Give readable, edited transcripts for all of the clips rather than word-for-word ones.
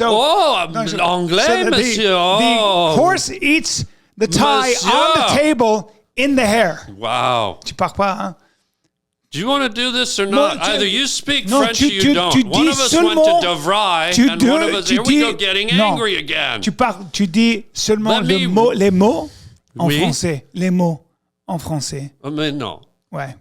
Anglais, monsieur. The horse eats the tie on the table in the hair. Wow. Tu parles pas, hein? Do you want to do this or not? Either you speak French or you don't. Tu one of us went to DeVry, and one of us, here we go getting angry again. Tu dis seulement les mots en français. Les mots en français. Mais non. Ouais.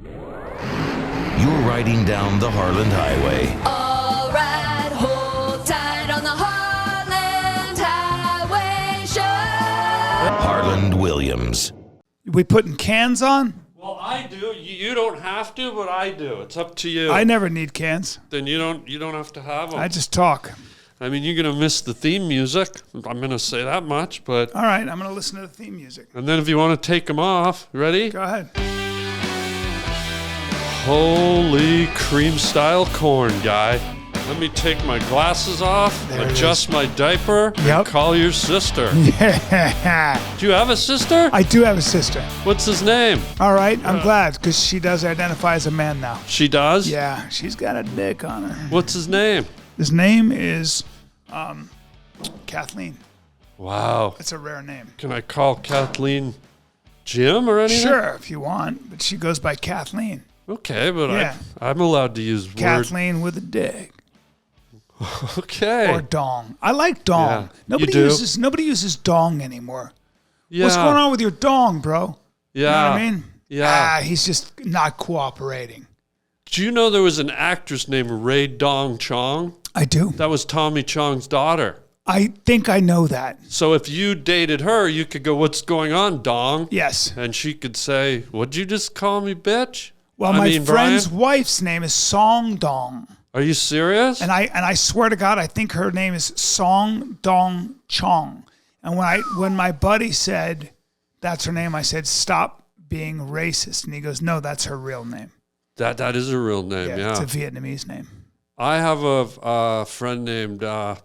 You're riding down the Harland Highway. All right, hold tight on the Harland Highway show. Harland Williams. We putting cans on? Well, I do. You don't have to, but I do. It's up to you. I never need cans. Then you don't have to have them. I just talk. I mean, you're going to miss the theme music. I'm going to say that much, but... All right, I'm going to listen to the theme music. And then if you want to take them off, ready? Go ahead. Holy cream-style corn, guy. Let me take my glasses off, adjust my diaper, and call your sister. Yeah. Do you have a sister? I do have a sister. What's his name? All right, I'm glad, because she does identify as a man now. She does? Yeah, she's got a dick on her. What's his name? His name is Kathleen. Wow. That's a rare name. Can I call Kathleen Jim or anything? Sure, if you want, but she goes by Kathleen. Okay, but I'm allowed to use Kathleen with a dick. Okay. Or dong. I like dong. Yeah. Nobody uses dong anymore. Yeah. What's going on with your dong, bro? Yeah. You know what I mean? Yeah. He's just not cooperating. Do you know there was an actress named Ray Dong Chong? I do. That was Tommy Chong's daughter. I think I know that. So if you dated her, you could go, "What's going on, Dong?" Yes. And she could say, "What'd you just call me, bitch?" Well, my friend's wife's name is Song Dong. Are you serious? And I swear to God, I think her name is Song Dong Chong. And when my buddy said that's her name, I said, "Stop being racist." And he goes, "No, that's her real name." That is a real name, yeah. It's a Vietnamese name. I have a friend named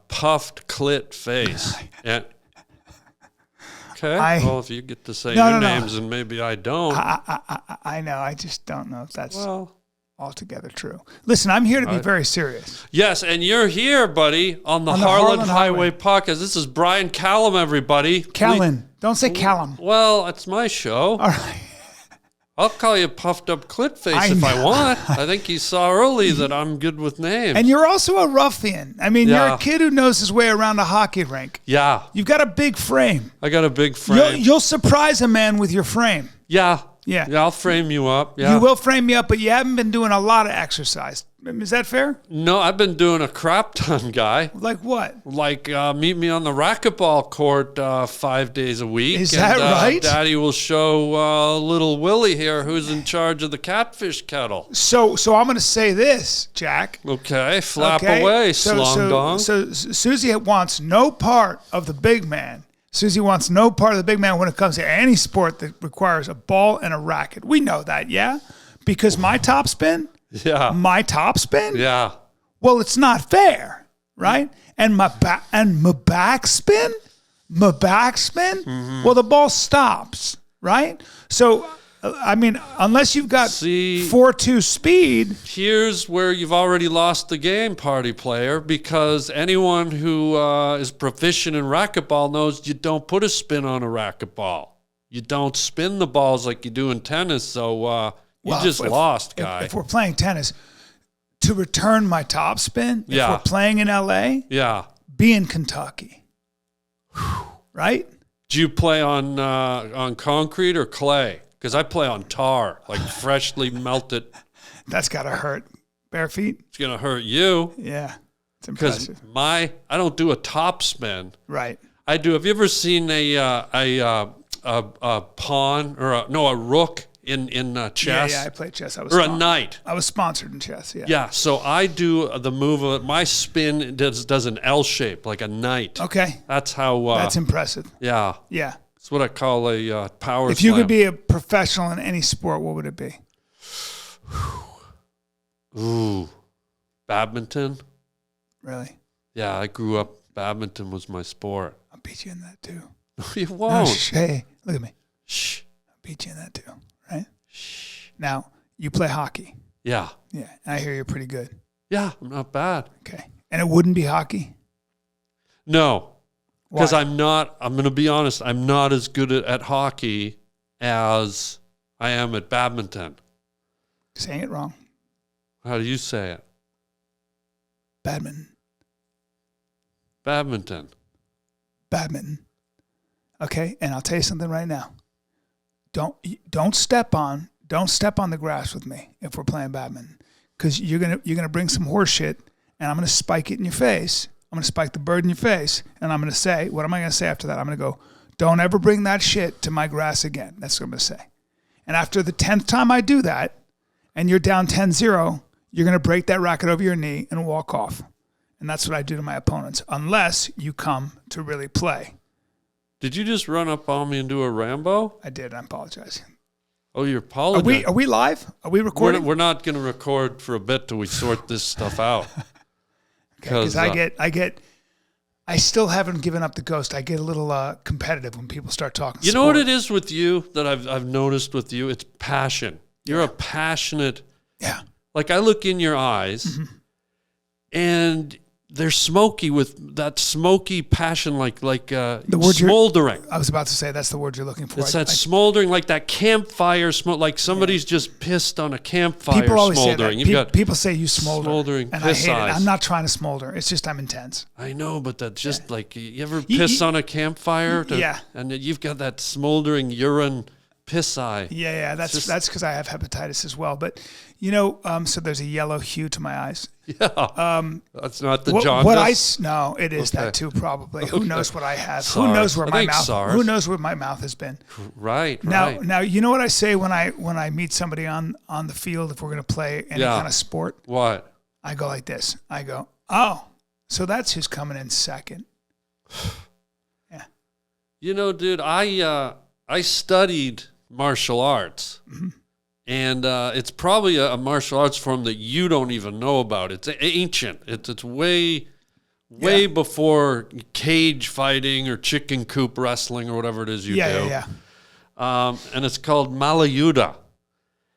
Puffed Clit Face. And, okay, well, if you get to say your names and maybe I don't. I know. I just don't know if that's altogether true. Listen, I'm here to be very serious. Yes, and you're here, buddy, on the Harland Highway podcast. This is Bryan Callen, everybody. Callen. Don't say Callum. Well, it's my show. All right. I'll call you Puffed Up Clit Face if I want. I think you saw early that I'm good with names. And you're also a ruffian. I mean, you're a kid who knows his way around a hockey rink. Yeah. You've got a big frame. I got a big frame. You'll surprise a man with your frame. Yeah. Yeah. I'll frame you up. Yeah. You will frame me up, but you haven't been doing a lot of exercise. Is that fair? No, I've been doing a crap ton, guy. Like what? Like meet me on the racquetball court 5 days a week. Is that right? Daddy will show little Willie here who's in charge of the catfish kettle. So I'm going to say this, Jack. Okay, flap away, slong dong. So Susie wants no part of the big man. Susie wants no part of the big man when it comes to any sport that requires a ball and a racket. We know that, yeah? Because my topspin... Yeah. My topspin? Yeah. Well, it's not fair, right? And my backspin? My backspin? Mm-hmm. Well, the ball stops, right? So, I mean, unless you've got 4.2 speed. Here's where you've already lost the game, party player, because anyone who is proficient in racquetball knows you don't put a spin on a racquetball. You don't spin the balls like you do in tennis, so... You just lost, guy. If we're playing tennis, to return my topspin, if we're playing in L.A., be in Kentucky. Right? Do you play on concrete or clay? Because I play on tar, like freshly melted. That's got to hurt. Bare feet? It's going to hurt you. Yeah. It's impressive. Because I don't do a top spin. Right. I do. Have you ever seen a pawn or a rook in chess? Yeah, I play chess. A knight. I was sponsored in chess, yeah. Yeah, so I do the move of my spin does an L shape, like a knight. Okay. That's how... that's impressive. Yeah. Yeah. It's what I call a power If you could be a professional in any sport, what would it be? Ooh. Badminton? Really? Yeah, I grew up, badminton was my sport. I'll beat you in that too. No, you won't. No, hey, look at me. Shh. I'll beat you in that too, right? Shh. Now, you play hockey. Yeah. Yeah, and I hear you're pretty good. Yeah, I'm not bad. Okay. And it wouldn't be hockey? No, because Why? I'm going to be honest, I'm not as good at hockey as I am at badminton. Saying it wrong. How do you say it? Badminton. Badminton. Badminton. Okay, and I'll tell you something right now. Don't step on the grass with me if we're playing badminton, because you're gonna bring some horse shit, and I'm gonna spike it in your face. I'm gonna spike the bird in your face, and I'm gonna say, what am I gonna say after that? I'm gonna go, don't ever bring that shit to my grass again. That's what I'm gonna say. And after the 10th time I do that, and you're down 10-0, you're gonna break that racket over your knee and walk off. And that's what I do to my opponents, unless you come to really play. Did you just run up on me and do a Rambo? I did. I apologize. Oh, you're apologizing. Are we live? Are we recording? We're not going to record for a bit till we sort this stuff out. Because I still haven't given up the ghost. I get a little competitive when people start talking. You know what it is with you that I've noticed with you? It's passion. You're a passionate. Yeah. Like I look in your eyes, and they're smoky with that smoky passion, like The word smoldering. I was about to say that's the word you're looking for. It's that smoldering, like that campfire smoke, like somebody's just pissed on a campfire. People always smoldering. say that. People say you smolder. Smoldering and piss I hate eyes. it. I'm not trying to smolder. It's just I'm intense. I know, but that's just like, you ever piss on a campfire? Yeah. And you've got that smoldering urine piss eye. Yeah. That's because I have hepatitis as well. But so there's a yellow hue to my eyes. Yeah. That's not the jaundice. No, it is that too probably. Who knows what I have? SARS. Who knows where I my think mouth? SARS. Who knows where my mouth has been? Right. Now you know what I say when I meet somebody on the field if we're going to play any kind of sport. What? I go like this. I go, oh, so that's who's coming in second. Yeah. Dude, I studied martial arts. And it's probably a martial arts form that you don't even know about. It's ancient. It's way before cage fighting or chicken coop wrestling or whatever it is you do. Yeah. And it's called Malayuda.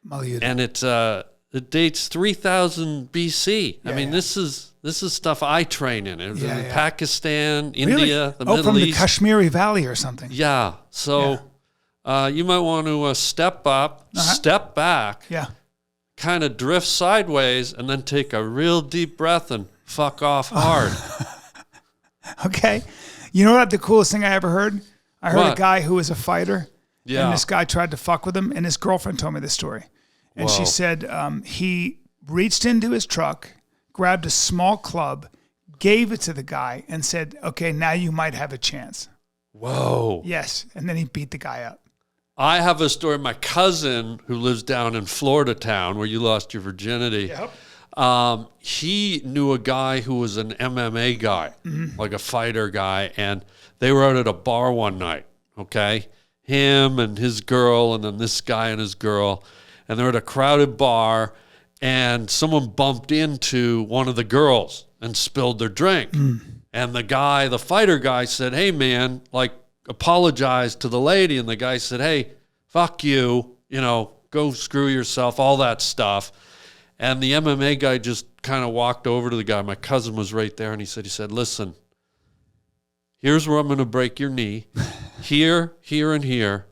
Malayuda. And it dates 3000 BC. I mean, this is stuff I train in. It was in Pakistan, India, the Middle from East. The Kashmiri Valley or something. Yeah. So. You might want to step up, step back, kind of drift sideways, and then take a real deep breath and fuck off hard. Okay. You know what the coolest thing I ever heard? I heard What? a guy who was a fighter, Yeah. and this guy tried to fuck with him, and his girlfriend told me this story. And she Whoa. said he reached into his truck, grabbed a small club, gave it to the guy, and said, okay, now you might have a chance. Whoa. Yes. And then he beat the guy up. I have a story. My cousin, who lives down in Florida town where you lost your virginity, he knew a guy who was an MMA guy, like a fighter guy, and they were out at a bar one night, okay? Him and his girl, and then this guy and his girl, and they're at a crowded bar, and someone bumped into one of the girls and spilled their drink. And the fighter guy said, hey, man, apologized to the lady, and the guy said, hey, fuck you, go screw yourself, all that stuff. And the MMA guy just kind of walked over to the guy. My cousin was right there, and he said, listen, here's where I'm going to break your knee. Here, and here.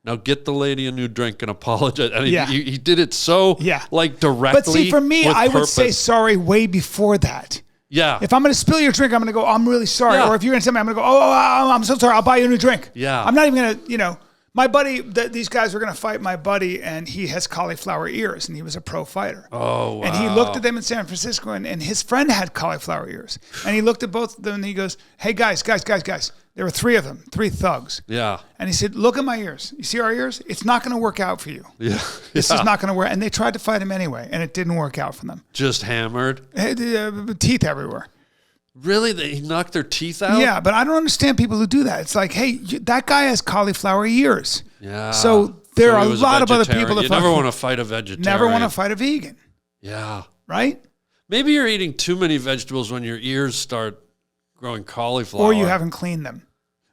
Now get the lady a new drink and apologize. And he did it so directly. But see, for me, I would purpose. say sorry way before that. Yeah. If I'm going to spill your drink, I'm going to go, I'm really sorry. Yeah. Or if you're going to tell me, I'm going to go, I'm so sorry. I'll buy you a new drink. Yeah. I'm not even going to, my buddy, these guys were going to fight my buddy, and he has cauliflower ears, and he was a pro fighter. Oh, wow. And he looked at them in San Francisco, and his friend had cauliflower ears. And he looked at both of them, and he goes, hey, guys. There were three of them, three thugs. Yeah. And he said, look at my ears. You see our ears? It's not going to work out for you. Yeah. This is not going to work. And they tried to fight him anyway, and it didn't work out for them. Just hammered. Teeth everywhere. Really? He knocked their teeth out? Yeah, but I don't understand people who do that. It's like, hey, that guy has cauliflower ears. Yeah. So there are he a was lot of other vegetarian. people that You never want to fight a vegetarian. never want to fight a vegan, Yeah. right? Maybe you're eating too many vegetables when your ears start growing cauliflower. Or you haven't cleaned them.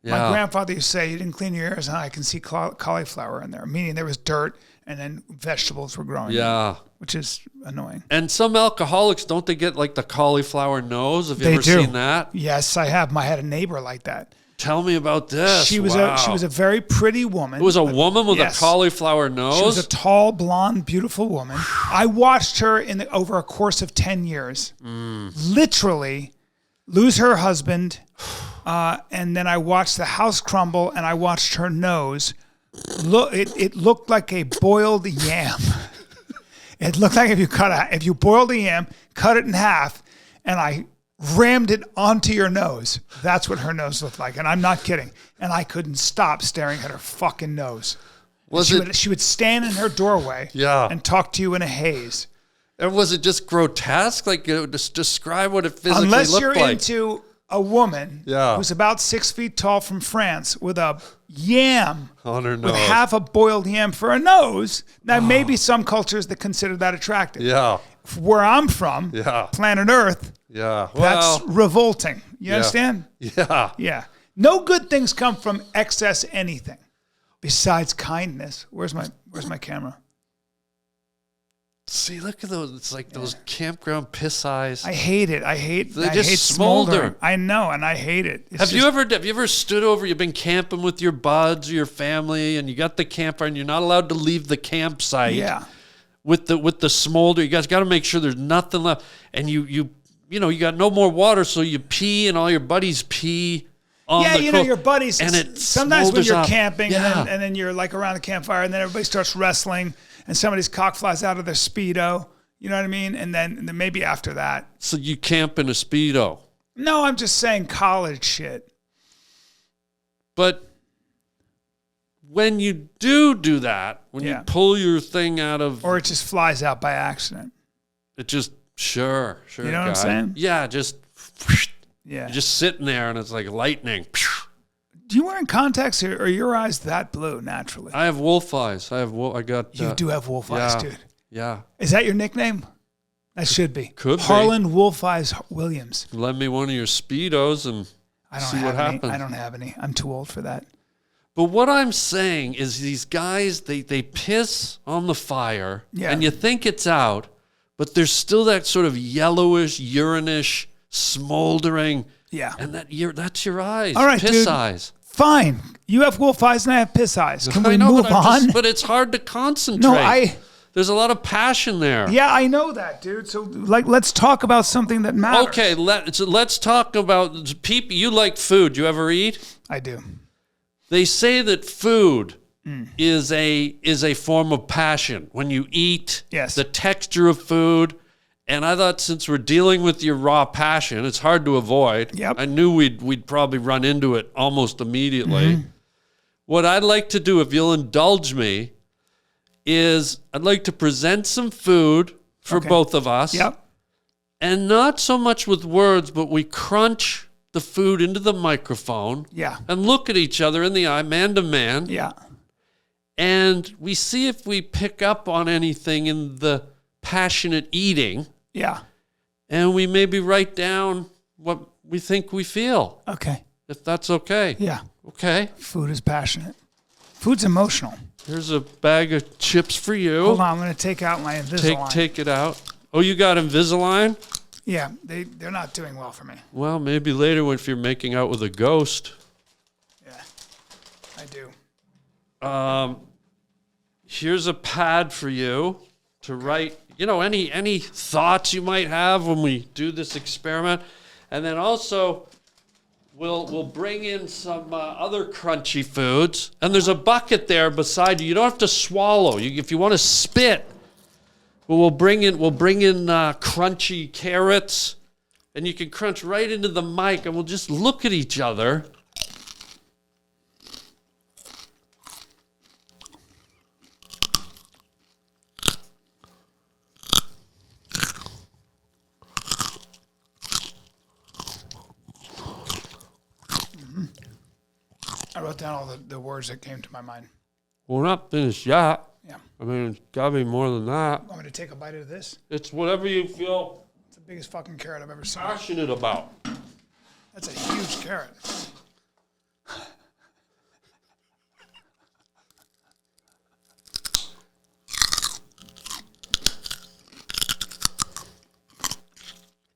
Yeah. My grandfather used to say, you didn't clean your ears, and I can see cauliflower in there, meaning there was dirt and then vegetables were growing. Yeah. Which is annoying. And some alcoholics, don't they get like the cauliflower nose? Have you ever seen that? Yes, I have. I had a neighbor like that. Tell me about this. She was a very pretty woman. It was a woman with a cauliflower nose? She was a tall, blonde, beautiful woman. I watched her over a course of 10 years literally lose her husband, and then I watched the house crumble, and I watched her nose. It looked like a boiled yam. It looked like if you boiled a yam, cut it in half, and I rammed it onto your nose. That's what her nose looked like, and I'm not kidding. And I couldn't stop staring at her fucking nose. She would stand in her doorway and talk to you in a haze. And was it just grotesque? Like, just describe what it physically Unless looked you're like. into a woman who's about 6 feet tall from France with a yam on her nose. With half a boiled yam for a nose. Now, maybe some cultures that consider that attractive. Yeah. Where I'm from, planet Earth, that's revolting. You understand? Yeah. Yeah. No good things come from excess anything besides kindness. Where's my camera? See, look at those. It's like those campground piss eyes. I hate it. I hate smolder. smoldering. I know, and I hate it. Have you ever stood over? You've been camping with your buds or your family, and you got the campfire, and you're not allowed to leave the campsite. Yeah. With the smolder, you guys got to make sure there's nothing left, and you got no more water, so you pee, and all your buddies pee. Your buddies. And it sometimes when you're up. camping, and then you're like around the campfire, and then everybody starts wrestling, and somebody's cock flies out of their Speedo. You know what I mean? And then maybe after that. So you camp in a Speedo? No, I'm just saying college shit. But when you do that, when you pull your thing out of, or it just flies out by accident. It just sure. You know what I'm saying? Yeah, just. Yeah. You're just sitting there, and it's like lightning. Do you wearing contacts, or are your eyes that blue naturally? I have wolf eyes. I got. You do have wolf eyes, dude. Yeah. Is that your nickname? That should be. Could be. Harland Wolf Eyes Williams. Lend me one of your Speedos and see what happens. I don't have any. I'm too old for that. But what I'm saying is these guys, they piss on the fire, and you think it's out, but there's still that sort of yellowish, urinish, smoldering. Yeah. And that's your eyes. All right, piss dude. eyes. Fine. You have wolf eyes and I have piss eyes. Can we move but on? But it's hard to concentrate. No, there's a lot of passion there. Yeah, I know that, dude. So, let's talk about something that matters. Okay, let's talk about people. You like food. You ever eat? I do. They say that food is a form of passion. When you eat, the texture of food. And I thought, since we're dealing with your raw passion, it's hard to avoid. Yep. I knew we'd probably run into it almost immediately. What I'd like to do, if you'll indulge me, is I'd like to present some food for both of us. Yep. And not so much with words, but we crunch the food into the microphone. Yeah. And look at each other in the eye, man to man. Yeah. And we see if we pick up on anything in the passionate eating. Yeah. And we maybe write down what we think we feel. Okay. If that's okay. Yeah. Okay. Food is passionate. Food's emotional. Here's a bag of chips for you. Hold on, I'm going to take out my Invisalign. Take it out. Oh, you got Invisalign? Yeah, they're not doing well for me. Well, maybe later if you're making out with a ghost. Yeah, I do. Here's a pad for you to write, any thoughts you might have when we do this experiment. And then also, we'll bring in some other crunchy foods. And there's a bucket there beside you. You don't have to swallow. If you want to spit, we'll bring in crunchy carrots. And you can crunch right into the mic, and we'll just look at each other. I wrote down all the words that came to my mind. We're not finished yet. Yeah. I mean, it's got to be more than that. Want me to take a bite of this? It's whatever you feel It's the biggest fucking carrot I've ever seen. passionate about. That's a huge carrot.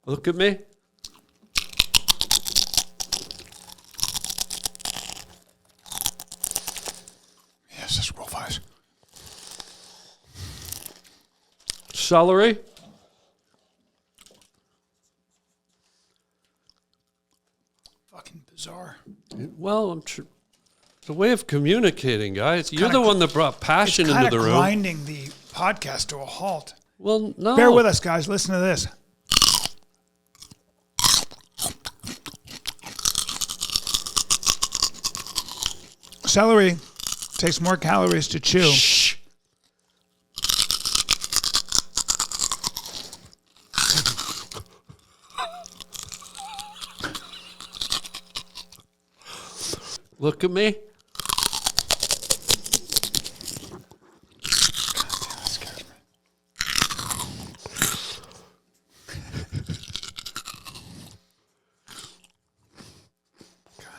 Look at me. Yes, just roll eyes. Celery. Fucking bizarre. Well, it's a way of communicating, guys. You're kinda the one that brought passion into the room. Grinding the podcast to a halt. Well, no. Bear with us, guys. Listen to this. Celery takes more calories to chew. Shh. Look at me.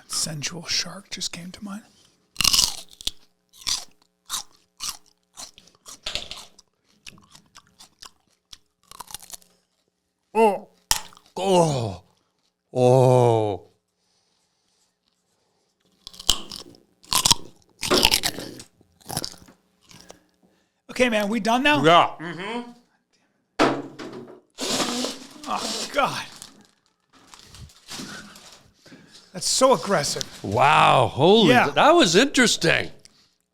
Sensual shark just came to mind. Oh. Oh. Oh. Okay, man, we done now? Yeah. Oh, God. That's so aggressive. Wow. Holy. Yeah. That was interesting.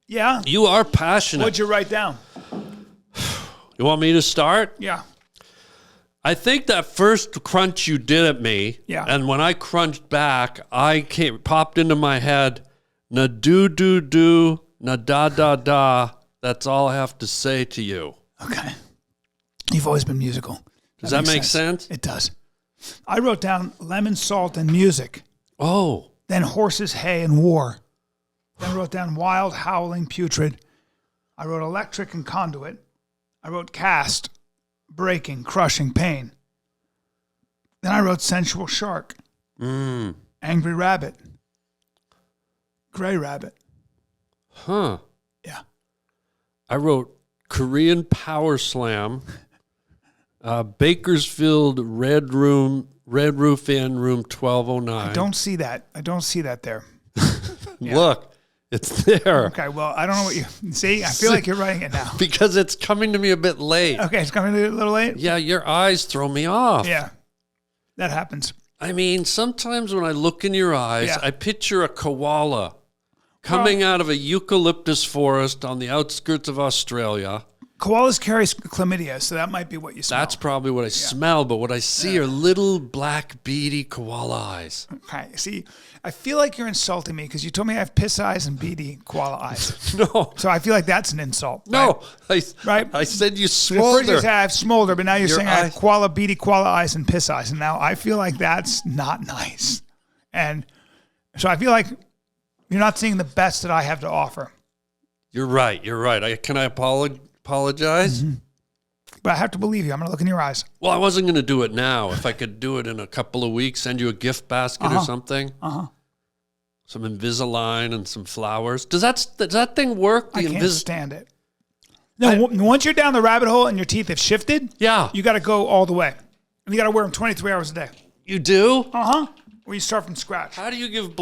Yeah? You are passionate. What'd you write down? You want me to start? Yeah. I think that first crunch you did at me, Yeah. and when I crunched back, popped into my head, na do do do, na da da da. That's all I have to say to you. Okay. You've always been musical. Does that makes make sense? It does. I wrote down lemon, salt, and music. Oh, Then horses, hay, and war. Then I wrote down wild, howling, putrid. I wrote electric and conduit. I wrote cast, breaking, crushing, pain. Then I wrote sensual shark, angry rabbit, gray rabbit. huh. Yeah. I wrote Korean Power Slam, Bakersfield Red Roof Inn, room 1209. I don't see that. I don't see that there. Look, it's there. Okay, well, I don't know what you see. I feel like you're writing it now. Because it's coming to me a bit late. Okay, it's coming a little late. Yeah, your eyes throw me off. Yeah, that happens. I mean, sometimes when I look in your eyes, Yeah. I picture a koala coming out of a eucalyptus forest on the outskirts of Australia. Koalas carry chlamydia, so that might be what you smell. That's probably what I smell, but what I see are little black beady koala eyes. Okay, see, I feel like you're insulting me because you told me I have piss eyes and beady koala eyes. No, So I feel like that's an insult. no, Right? I said you Right? First you smolder. said I have smolder, but now you're Your saying I have eyes- beady koala eyes and piss eyes. And now I feel like that's not nice. And so I feel like you're not seeing the best that I have to offer. You're right. You're right. Can I apologize? Mm-hmm. But I have to believe you. I'm going to look in your eyes. Well, I wasn't going to do it now. If I could do it in a couple of weeks, send you a gift basket or something. Some Invisalign and some flowers. Does that thing work? I can't stand it. No, once you're down the rabbit hole and your teeth have shifted, Yeah. you got to go all the way. And you got to wear them 23 hours a day. You do? Or you start from scratch. How do you give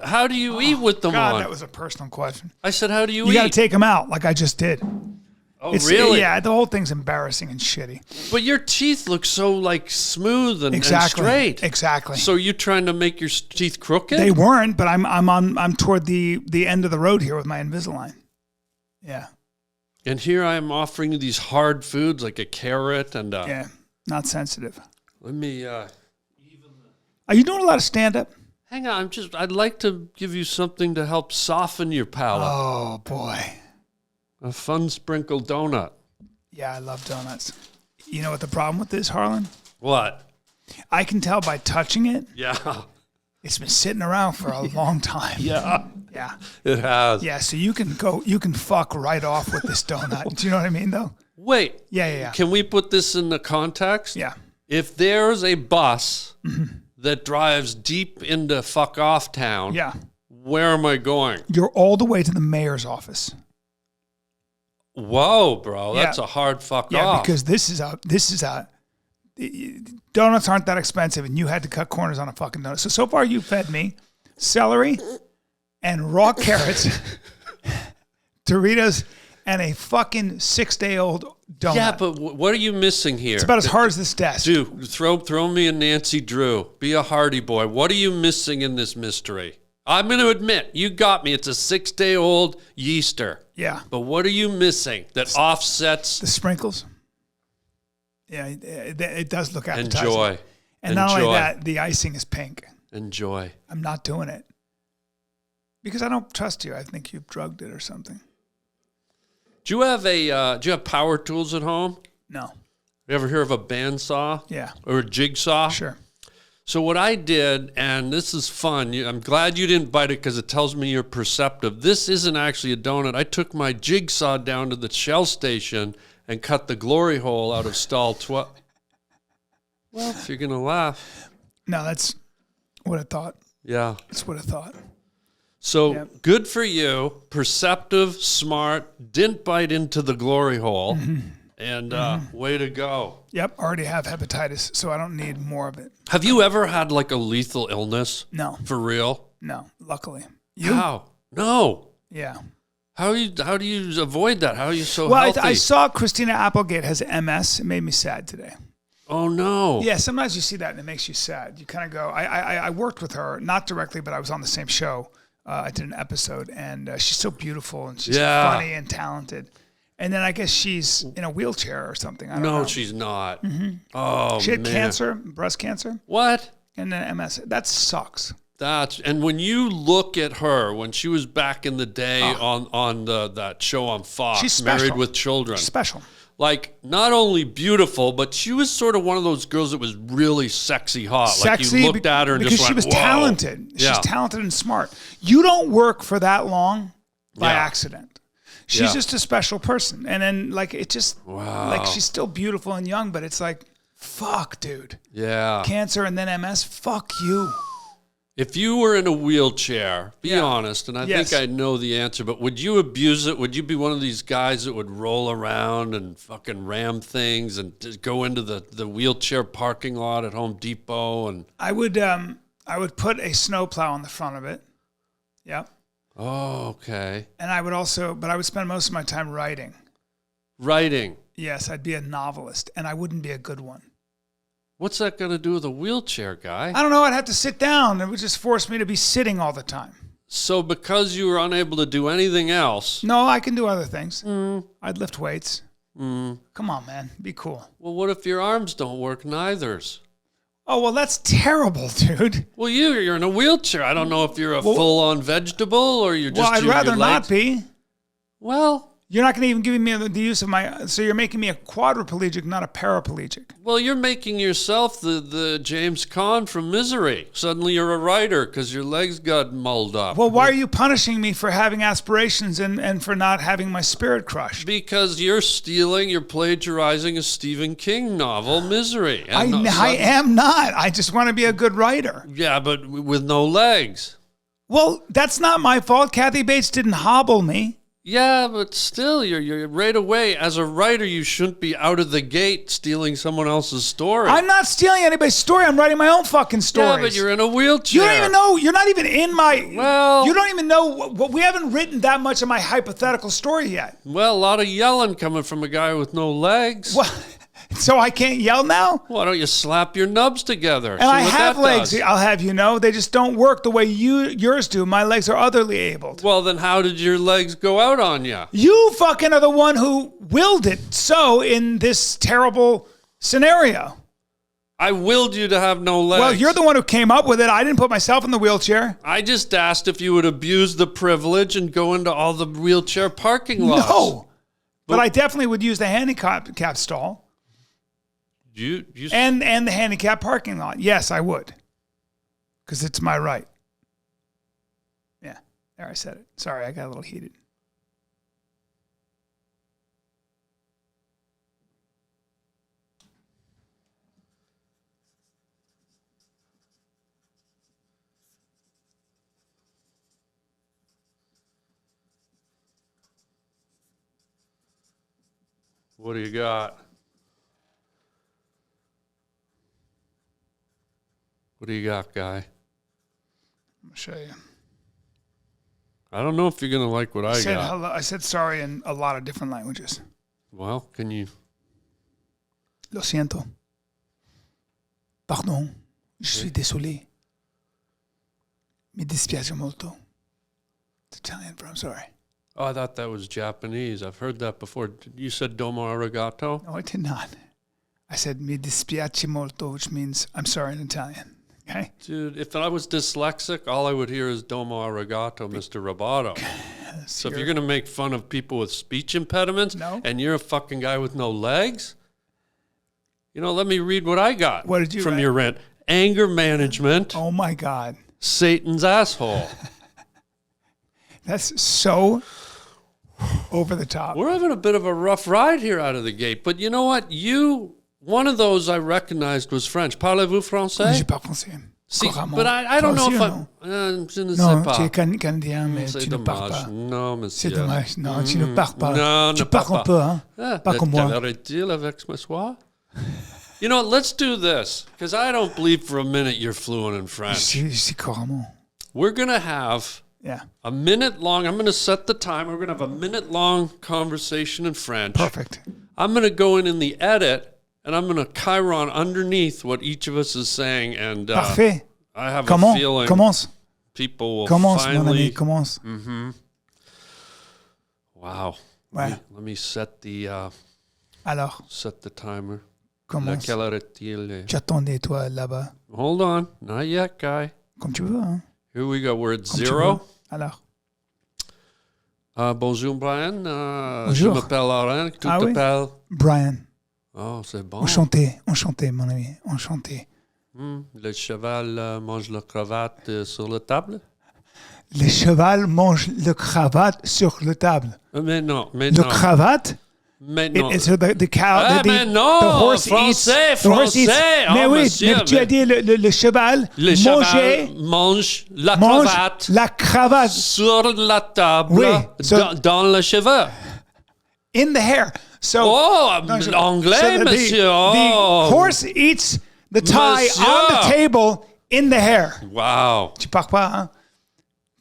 how do you eat with them God, on? that was a personal question. I said, how do you You eat? got to take them out like I just did. oh, really? Yeah, the whole thing's embarrassing and shitty. But your teeth look so like smooth and Exactly. straight. Exactly. So you're trying to make your teeth crooked? They weren't, but I'm toward the end of the road here with my Invisalign. Yeah. And here I am offering you these hard foods like a carrot and Yeah. Not sensitive. let me Are you doing a lot of stand up? hang on. I'd like to give you something to help soften your palate. Oh boy. A fun sprinkled donut. Yeah, I love donuts. You know what the problem with this, Harlan? What? I can tell by touching it. Yeah. It's been sitting around for a long time. Yeah. Yeah. It has. Yeah, so you can fuck right off with this donut. Do you know what I mean though? Wait. Yeah. Can we put this in the context? Yeah. If there's a bus that drives deep into fuck off town, Yeah. where am I going? You're all the way to the mayor's office. Whoa, bro, Yeah. that's a hard fuck Yeah, off. because this is a donuts aren't that expensive, and you had to cut corners on a fucking donut. So far you fed me celery and raw carrots, Doritos, and a fucking 6-day-old donut. Yeah, but what are you missing here? It's about as hard as this desk. Dude, throw me a Nancy Drew. Be a Hardy boy. What are you missing in this mystery? I'm going to admit, you got me. It's a 6-day-old yeaster. Yeah. But what are you missing that offsets? The sprinkles. Yeah, it does look appetizing. Enjoy. And not only that, the icing is pink. Enjoy. I'm not doing it. Because I don't trust you. I think you've drugged it or something. Do you have power tools at home? No. You ever hear of a bandsaw? Yeah. Or a jigsaw? Sure. So what I did, and this is fun, I'm glad you didn't bite it because it tells me you're perceptive. This isn't actually a donut. I took my jigsaw down to the Shell station and cut the glory hole out of stall 12. Well, if you're going to laugh. No, that's what I thought. Yeah. That's what I thought. So Yep. Good for you. Perceptive, smart, didn't bite into the glory hole. And way to go. Yep, already have hepatitis, so I don't need more of it. Have you ever had like a lethal illness? No. For real? No, luckily. You? How? No. Yeah. How do you avoid that? How are you so Well, healthy? I saw Christina Applegate has MS. It made me sad today. Oh no. Yeah, sometimes you see that and it makes you sad. You kind of go, I worked with her, not directly, but I was on the same show. I did an episode, and she's so beautiful, and she's funny and talented. And then I guess she's in a wheelchair or something. I don't know. No, she's not. Oh, She had man. cancer, breast cancer, What? and then MS. That sucks. And when you look at her when she was back in the day on that show on Fox, She's special. Married with Children, Special. like not only beautiful, but she was sort of one of those girls that was really sexy hot. Sexy, like you looked at her and because just went, she was whoa. talented. Yeah. She's talented and smart. You don't work for that long by Yeah. accident. She's Yeah. just a special person. And then like it just Wow. like she's still beautiful and young, but it's like, fuck, dude. Yeah. Cancer and then MS, fuck you. If you were in a wheelchair, be Yeah. honest, and I Yes. think I know the answer, but would you abuse it? Would you be one of these guys that would roll around and fucking ram things and just go into the wheelchair parking lot at Home Depot? And I would put a snowplow on the front of it. Yep. oh, okay. And I would also, but I would spend most of my time writing. Writing. Yes, I'd be a novelist, and I wouldn't be a good one. What's that got to do with a wheelchair, guy? I don't know. I'd have to sit down. It would just force me to be sitting all the time. So because you were unable to do anything else, No, I can do other things. I'd lift weights. Come on, man. Be cool. well, what if your arms don't work neithers? Oh, well, that's terrible, dude. Well, you're in a wheelchair. I don't know if you're a full-on vegetable or you're just Well, I'd your rather not legs. be. Well, You're not going to even give me the use of my... So you're making me a quadriplegic, not a paraplegic. Well, you're making yourself the James Caan from Misery. Suddenly you're a writer because your legs got mulled up. Well, why are you punishing me for having aspirations and for not having my spirit crushed? Because you're plagiarizing a Stephen King novel, Misery. I am not. I just want to be a good writer. Yeah, but with no legs. Well, that's not my fault. Kathy Bates didn't hobble me. Yeah, but still, you're right away. As a writer, you shouldn't be out of the gate stealing someone else's story. I'm not stealing anybody's story. I'm writing my own fucking stories. Yeah, but you're in a wheelchair. You don't even know. You're not even in my. Well- you don't even know. We haven't written that much of my hypothetical story yet. Well, a lot of yelling coming from a guy with no legs. Well, so I can't yell now? Why don't you slap your nubs together? And I have legs, I'll have you know. They just don't work the way yours do. My legs are otherly abled. Well, then how did your legs go out on you? You fucking are the one who willed it so in this terrible scenario. I willed you to have no legs. Well, you're the one who came up with it. I didn't put myself in the wheelchair. I just asked if you would abuse the privilege and go into all the wheelchair parking lots. No. But I definitely would use the handicap stall. You And the handicap parking lot. Yes, I would. Because it's my right. Yeah. There, I said it. Sorry, I got a little heated. What do you got? What do you got, guy? I'm gonna show you. I don't know if you're gonna like what I said got. hello. I said sorry in a lot of different languages. Well, can you? Lo siento. Pardon. Je suis désolé. Mi dispiace molto. It's Italian, but I'm sorry. Oh, I thought that was Japanese. I've heard that before. You said domo arigato? No, I did not. I said mi dispiace molto, which means I'm sorry in Italian. Okay? Dude, if I was dyslexic, all I would hear is domo arigato, Mr. Roboto. So if you're going to make fun of people with speech impediments and you're a fucking guy with no legs, let me read what I got What did you from write? your rant. Anger management, Oh my God. Satan's asshole. That's so over the top. We're having a bit of a rough ride here out of the gate. But you know what? One of those I recognized was French. Parlez-vous Je français? parle français. See, Couramment. but I don't know Toi if aussi, I... non? je ne sais Non, pas. tu es canadien, mais C'est tu ne parles dommage. pas. Non, monsieur. C'est dommage. Non, tu ne parles pas. Non, tu ne parle parles un pas. peu, hein? Ah, Pas comme moi. t'arrêtes-il avec moi soir? You know what? Let's do this, because I don't believe for a minute you're fluent in French. Je suis couramment. We're going to have Yeah. a minute long. I'm going to set the time. We're going to have a minute long conversation in French. Perfect. I'm going to go in the edit, and I'm going to chyron underneath what each of us is saying. And Parfait. I have Comment? a feeling Commence. people will Commence, mon finally... ami. Commence. Wow. Ouais. Let me set the Alors, timer. commence. Quelle heure est-il? Tu attendais, toi, là-bas. Hold on. Not yet, guy. Comme tu veux, hein? Here we go. We're at Comme tu 0. veux. Alors. Bonjour, Brian. Je Bonjour. m'appelle Harland. Tu Ah oui? t'appelles? Brian. Oh, c'est bon. Enchanté, mon ami. Enchanté. Le cheval mange la cravate sur la table? Le cheval mange le cravate sur la table. Mais non, mais Le non. cravate? Mais non. It's the cow. Ah, mais non, the horse français, eats. The horse eats. français. Mais Oh, oui, monsieur, mais tu as dit le cheval Le cheval mange la mange cravate la cravate sur la table Oui, so- dans le cheveu. in the hair. So, Oh, no, so- anglais, so monsieur. The Oh. horse eats the tie Monsieur. on the table in the hair. Wow. Tu parles pas, hein?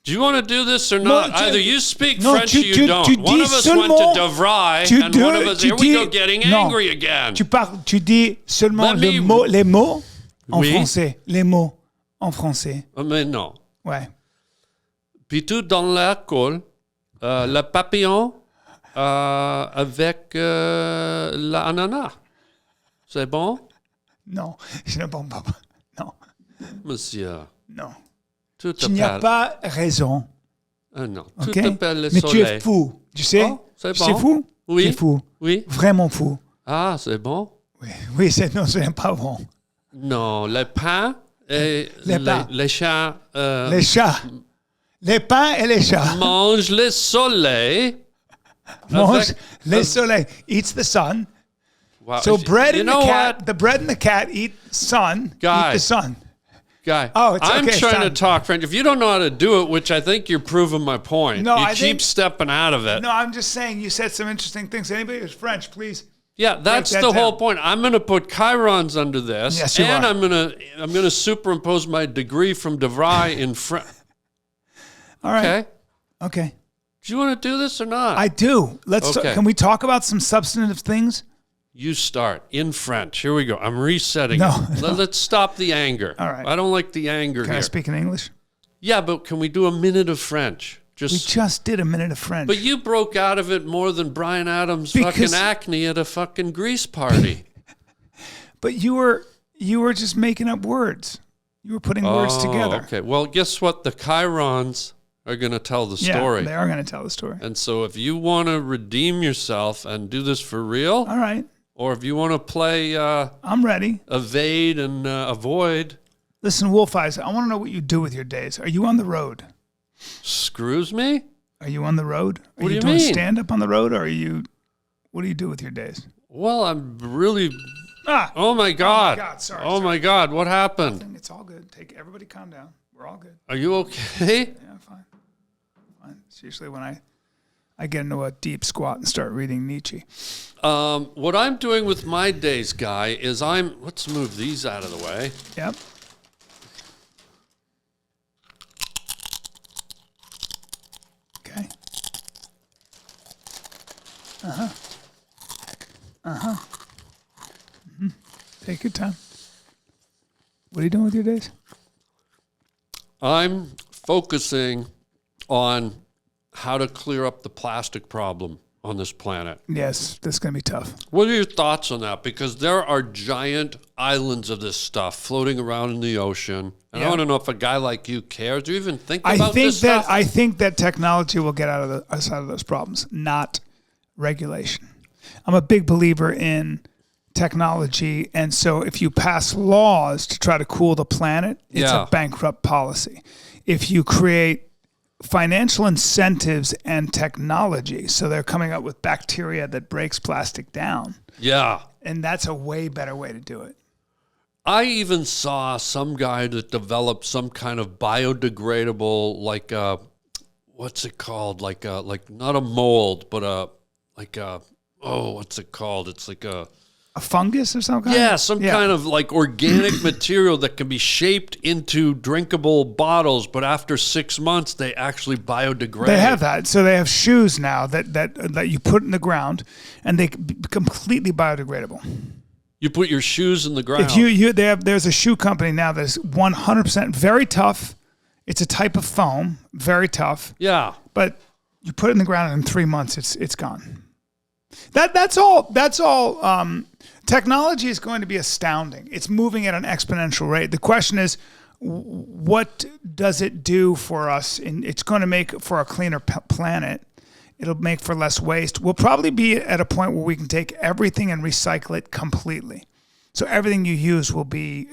Do you want to do this or not? tu- Either you speak non, French tu- or you tu- don't. tu One dis of us went seulement- to DeVry, tu and dis- one of us, tu here we go, dis- getting non. angry again. Tu dis seulement Let me- les mots en Oui. français. Les mots en français. Mais non. Ouais. Puis tout dans l'école, le papillon avec l'ananas. C'est bon, Non, je ne pense pas. Non, monsieur? non. Tout Tu n'y as appelle. pas raison. Non, OK? tout appelle le Mais soleil. tu es fou. Tu sais? Oh, c'est C'est bon. fou? Oui. C'est fou. Oui. Vraiment fou. Ah, c'est bon? Oui, oui non, ce n'est pas bon. Non, le pain et Les pains. les chats Les chats. Les pains et les chats mangent le soleil. mangent avec- le soleil. Eats the sun. Wow. So bread You and the know cat, what, the bread and the cat eat sun. Guy. Eat the sun. guy? Oh, it's I'm okay, trying to son. talk French. If you don't know how to do it, which I think you're proving my point, No, you I keep think- stepping out of it. No, I'm just saying you said some interesting things. Anybody who's French, please. Yeah, that's that the whole down. point. I'm going to put chyrons under this, Yes, you and are. I'm going to superimpose my degree from DeVry in French. All right. Okay, Okay. do you want to do this or not? I do. Let's. Okay. Can we talk about some substantive things? You start in French. Here we go. I'm resetting No, it. Let's stop the anger. All right. I don't like the anger Can here. I speak in English? Yeah, but can we do a minute of French? We Just. just did a minute of French. But you broke out of it more than Bryan Adams' Because- fucking acne at a fucking Grease party. But you were just making up words. You were putting words together. Okay. Well, guess what? The chyrons are going to tell the story. Yeah, they are going to tell the story. And so if you want to redeem yourself and do this for real, All right. or if you want to play I'm ready. evade and avoid, Listen, Wolf Eyes, I want to know what you do with your days. Are you on the road? screws me? Are you on the road? Are What do you doing mean? stand up on the road, or are you? What do you do with your days? Well, I'm really... Ah, Oh, my God. God, sorry, Oh, my God. What happened? it's all good. Everybody calm down. We're all good. Are you okay? Yeah, fine. Fine. It's usually when I get into a deep squat and start reading Nietzsche. What I'm doing with my days, Guy, is let's move these out of the way. Yep. Take your time. What are you doing with your days? I'm focusing on how to clear up the plastic problem on this planet. Yes, this is going to be tough. What are your thoughts on that? Because there are giant islands of this stuff floating around in the ocean. And I Yeah. want to know if a guy like you cares. Do you even think about this stuff? I think that technology will get us out of those problems, not regulation. I'm a big believer in technology, and so if you pass laws to try to cool the planet, it's Yeah. a bankrupt policy. If you create financial incentives and technology, so they're coming up with bacteria that breaks plastic down, Yeah. and that's a way better way to do it. I even saw some guy that developed some kind of biodegradable, like what's it called? Like not a mold, but what's it called? It's like a fungus or something? yeah, some kind of like organic material that can be shaped into drinkable bottles, but after 6 months they actually biodegrade. They have that. So they have shoes now that you put in the ground, and they be completely biodegradable. You put your shoes in the ground. There's a shoe company now that's 100% very tough. It's a type of foam, very tough. Yeah. But you put it in the ground, and in 3 months it's gone. That's all. Technology is going to be astounding. It's moving at an exponential rate. The question is, what does it do for us? It's going to make for a cleaner planet. It'll make for less waste. We'll probably be at a point where we can take everything and recycle it completely. So everything you use will be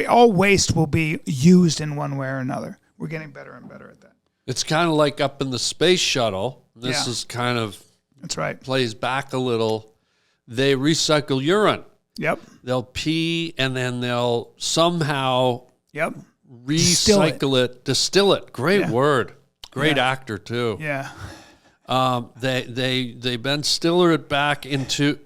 all waste will be used in one way or another. We're getting better and better at that. It's kind of like up in the space shuttle. This Yeah. is kind of That's right. plays back a little. They recycle urine. Yep. They'll pee and then they'll somehow Yep. recycle it, distill it. Great Yeah. word. Great Yeah. actor too. Yeah. They Ben Stiller it back into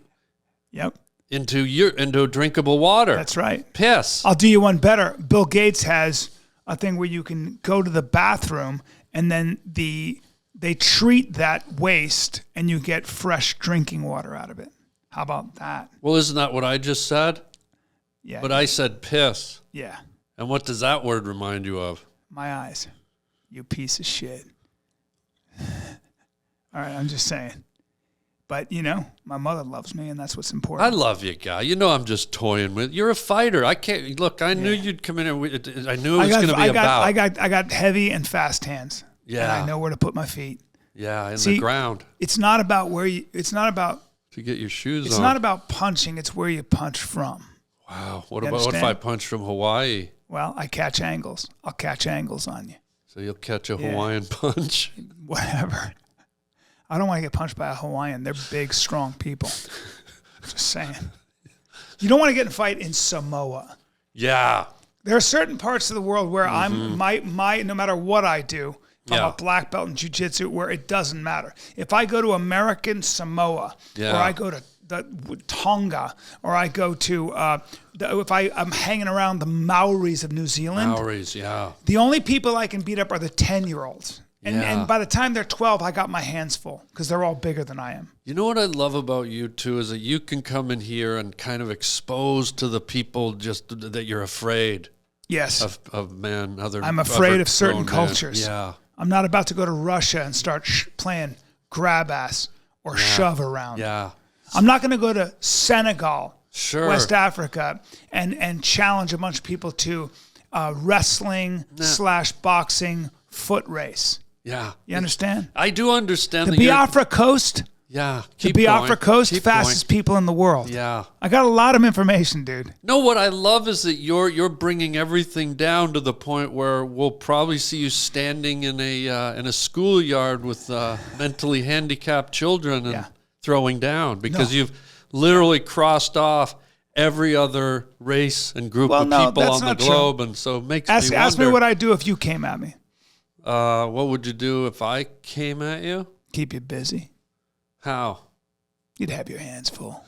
Yep. into drinkable water. That's right. Piss. I'll do you one better. Bill Gates has a thing where you can go to the bathroom, and then they treat that waste, and you get fresh drinking water out of it. How about that? Well, isn't that what I just said? Yeah. But I said piss. Yeah. And what does that word remind you of? My eyes. You piece of shit. All right, I'm just saying. But, my mother loves me, and that's what's important. I love you, guy. You know I'm just toying with. You're a fighter. I can't look. I knew you'd come in. I knew it was going to be about. I got heavy and fast hands. Yeah. And I know where to put my feet. Yeah, in See, the ground It's not about where you. It's not about. to get your shoes It's on. not about punching. It's where you punch from. Wow. What You about what if understand? I punch from Hawaii? Well, I catch angles. I'll catch angles on you. So you'll catch a Hawaiian punch. Whatever. I don't want to get punched by a Hawaiian. They're big, strong people. Just saying. You don't want to get in a fight in Samoa. Yeah. There are certain parts of the world where I'm my no matter what I do, if I'm Yeah. a black belt in jiu-jitsu, where it doesn't matter. If I go to American Samoa, Yeah. or I go to Tonga, or I go to if I'm hanging around the Maoris of New Zealand, Maoris, yeah. the only people I can beat up are the 10-year-olds. Yeah. And by the time they're 12, I got my hands full because they're all bigger than I am. You know what I love about you too is that you can come in here and kind of expose to the people just that you're afraid Yes. of I'm afraid other of certain grown men. cultures. Yeah. I'm not about to go to Russia and start playing grab ass or shove around. Yeah. I'm not going to go to Senegal, Sure. West Africa, and challenge a bunch of people to wrestling / boxing foot race. Yeah. You understand? I do understand The that you're- Biafra Coast, Yeah. the Keep Biafra going. Coast, Keep fastest people in the world. going. Yeah. I got a lot of information, dude. No, what I love is that you're bringing everything down to the point where we'll probably see you standing in a schoolyard with mentally handicapped children and Yeah. throwing down because you've literally crossed off every other race and group Well, of no, people that's on the not true. globe, and so it makes me wonder. Ask me what I'd do if you came at me. What would you do if I came at you? Keep you busy. How? You'd have your hands full.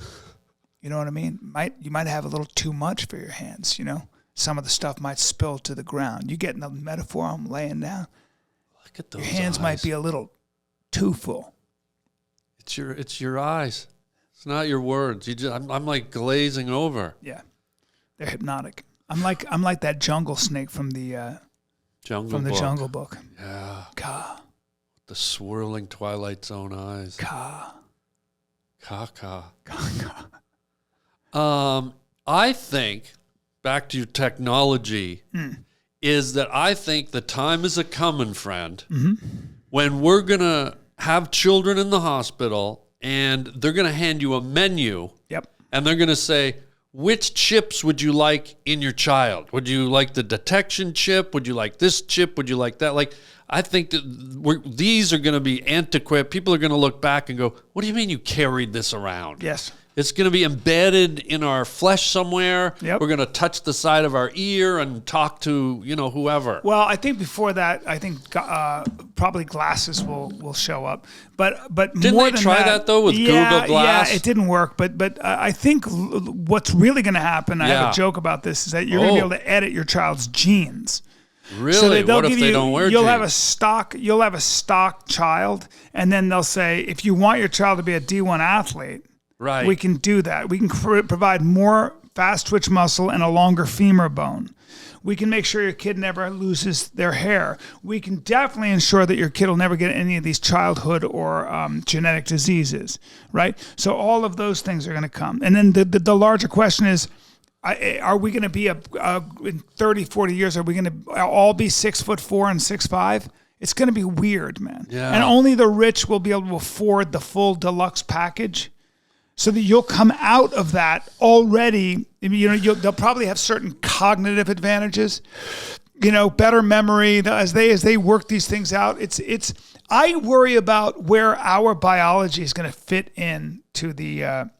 You know what I mean? You might have a little too much for your hands, Some of the stuff might spill to the ground. You getting the metaphor I'm laying down? Look at those Your hands eyes. might be a little too full. It's your eyes. It's not your words. I'm like glazing over. Yeah, they're hypnotic. I'm like that jungle snake from the Jungle Book. Yeah. Ka. The swirling Twilight Zone eyes. Ka. Ka. Ka. I think, back to technology, is that I think the time is a-coming, friend, when we're going to have children in the hospital and they're going to hand you a menu. Yep. And they're going to say, which chips would you like in your child? Would you like the detection chip? Would you like this chip? Would you like that? Like, I think that these are going to be antiquated. People are going to look back and go, what do you mean you carried this around? Yes. It's going to be embedded in our flesh somewhere. Yep. We're going to touch the side of our ear and talk to, whoever. Well, I think before that, I think probably glasses will show up. But Didn't more they than try that though with Google Glass? Yeah, it didn't work. But I think what's really going to happen, I have a joke about this, is that you're going to be able to edit your child's genes. Really? So What if they don't wear You'll jeans? You'll have a stock child, and then they'll say, if you want your child to be a D1 athlete, Right. we can do that. We can provide more fast twitch muscle and a longer femur bone. We can make sure your kid never loses their hair. We can definitely ensure that your kid will never get any of these childhood or genetic diseases, right? So all of those things are going to come. And then the larger question is, are we going to be in 30, 40 years, are we going to all be 6'4" and 6'5"? It's going to be weird, man. Yeah. And only the rich will be able to afford the full deluxe package. So that you'll come out of that already. They'll probably have certain cognitive advantages, better memory as they work these things out. I worry about where our biology is going to fit in to the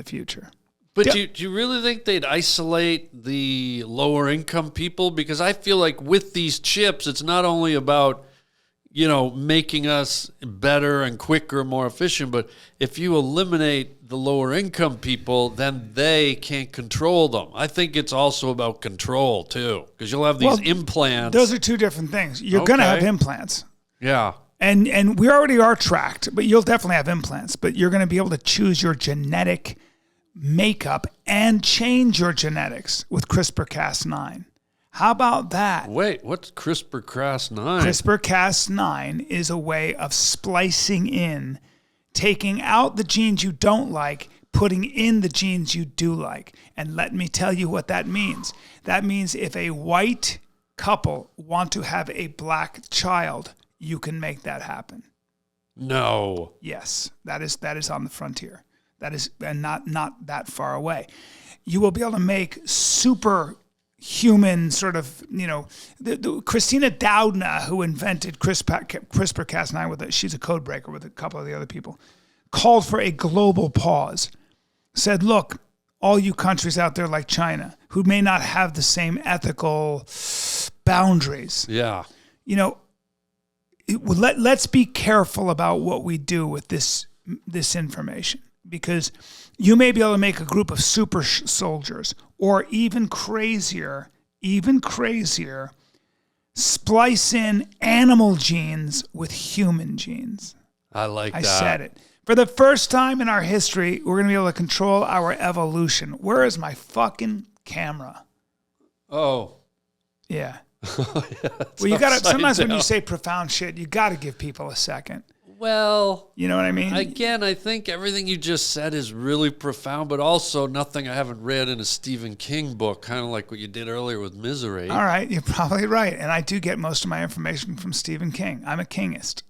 future. But do you really think they'd isolate the lower income people? Because I feel like with these chips, it's not only about making us better and quicker, more efficient. But if you eliminate the lower income people, then they can't control them. I think it's also about control too, because you'll have these implants. Those are two different things. You're going to have implants. Yeah. And we already are tracked, but you'll definitely have implants. But you're going to be able to choose your genetic makeup and change your genetics with CRISPR-Cas9. How about that? Wait, what's CRISPR-Cas9? CRISPR-Cas9 is a way of splicing in, taking out the genes you don't like, putting in the genes you do like. And let me tell you what that means. That means if a white couple want to have a black child, you can make that happen. No. Yes, that is on the frontier. That is, and not that far away. You will be able to make super human sort of, the Christina Doudna, who invented CRISPR-Cas9 she's a code breaker with a couple of the other people, called for a global pause, said, look, all you countries out there like China, who may not have the same ethical boundaries. Yeah. Let's be careful about what we do with this information, because you may be able to make a group of super soldiers, or even crazier, splice in animal genes with human genes. I like that. I said it. For the first time in our history, we're going to be able to control our evolution. Where is my fucking camera? Oh. Yeah. Well, you got to, sometimes when you say profound shit, you got to give people a second. Well, you know what I mean? Again, I think everything you just said is really profound, but also nothing I haven't read in a Stephen King book, kind of like what you did earlier with Misery. All right, you're probably right. And I do get most of my information from Stephen King. I'm a Kingist.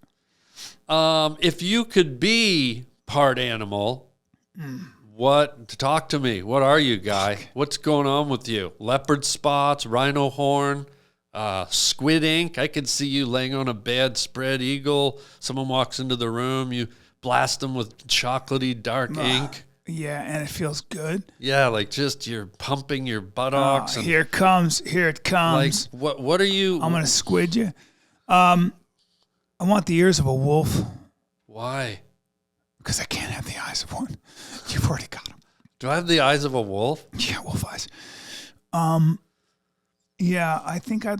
If you could be part animal, talk to me. What are you, guy? What's going on with you? Leopard spots, rhino horn, squid ink. I could see you laying on a bed, spread eagle. Someone walks into the room, you blast them with chocolatey dark ink. Yeah, and it feels good. Yeah, like just you're pumping your buttocks. Here it comes. Like, what are you? I'm gonna squid you. I want the ears of a wolf. Why? Because I can't have the eyes of one. You've already got them. Do I have the eyes of a wolf? Yeah, wolf eyes. Yeah, I think I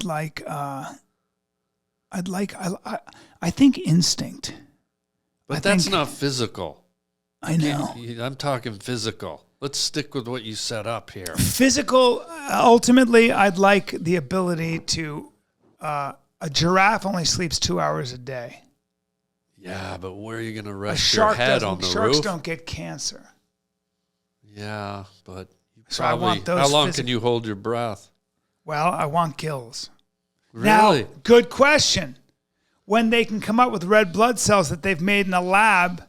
think instinct. But that's not physical. I know. I'm talking physical. Let's stick with what you set up here. Physical, ultimately, I'd like the ability to, a giraffe only sleeps 2 hours a day. Yeah, but where are you going to rest your head on the sharks roof? don't get cancer. Yeah, but So I want those how long can you hold your breath? Well, I want gills. Really? Now, good question. When they can come up with red blood cells that they've made in a lab,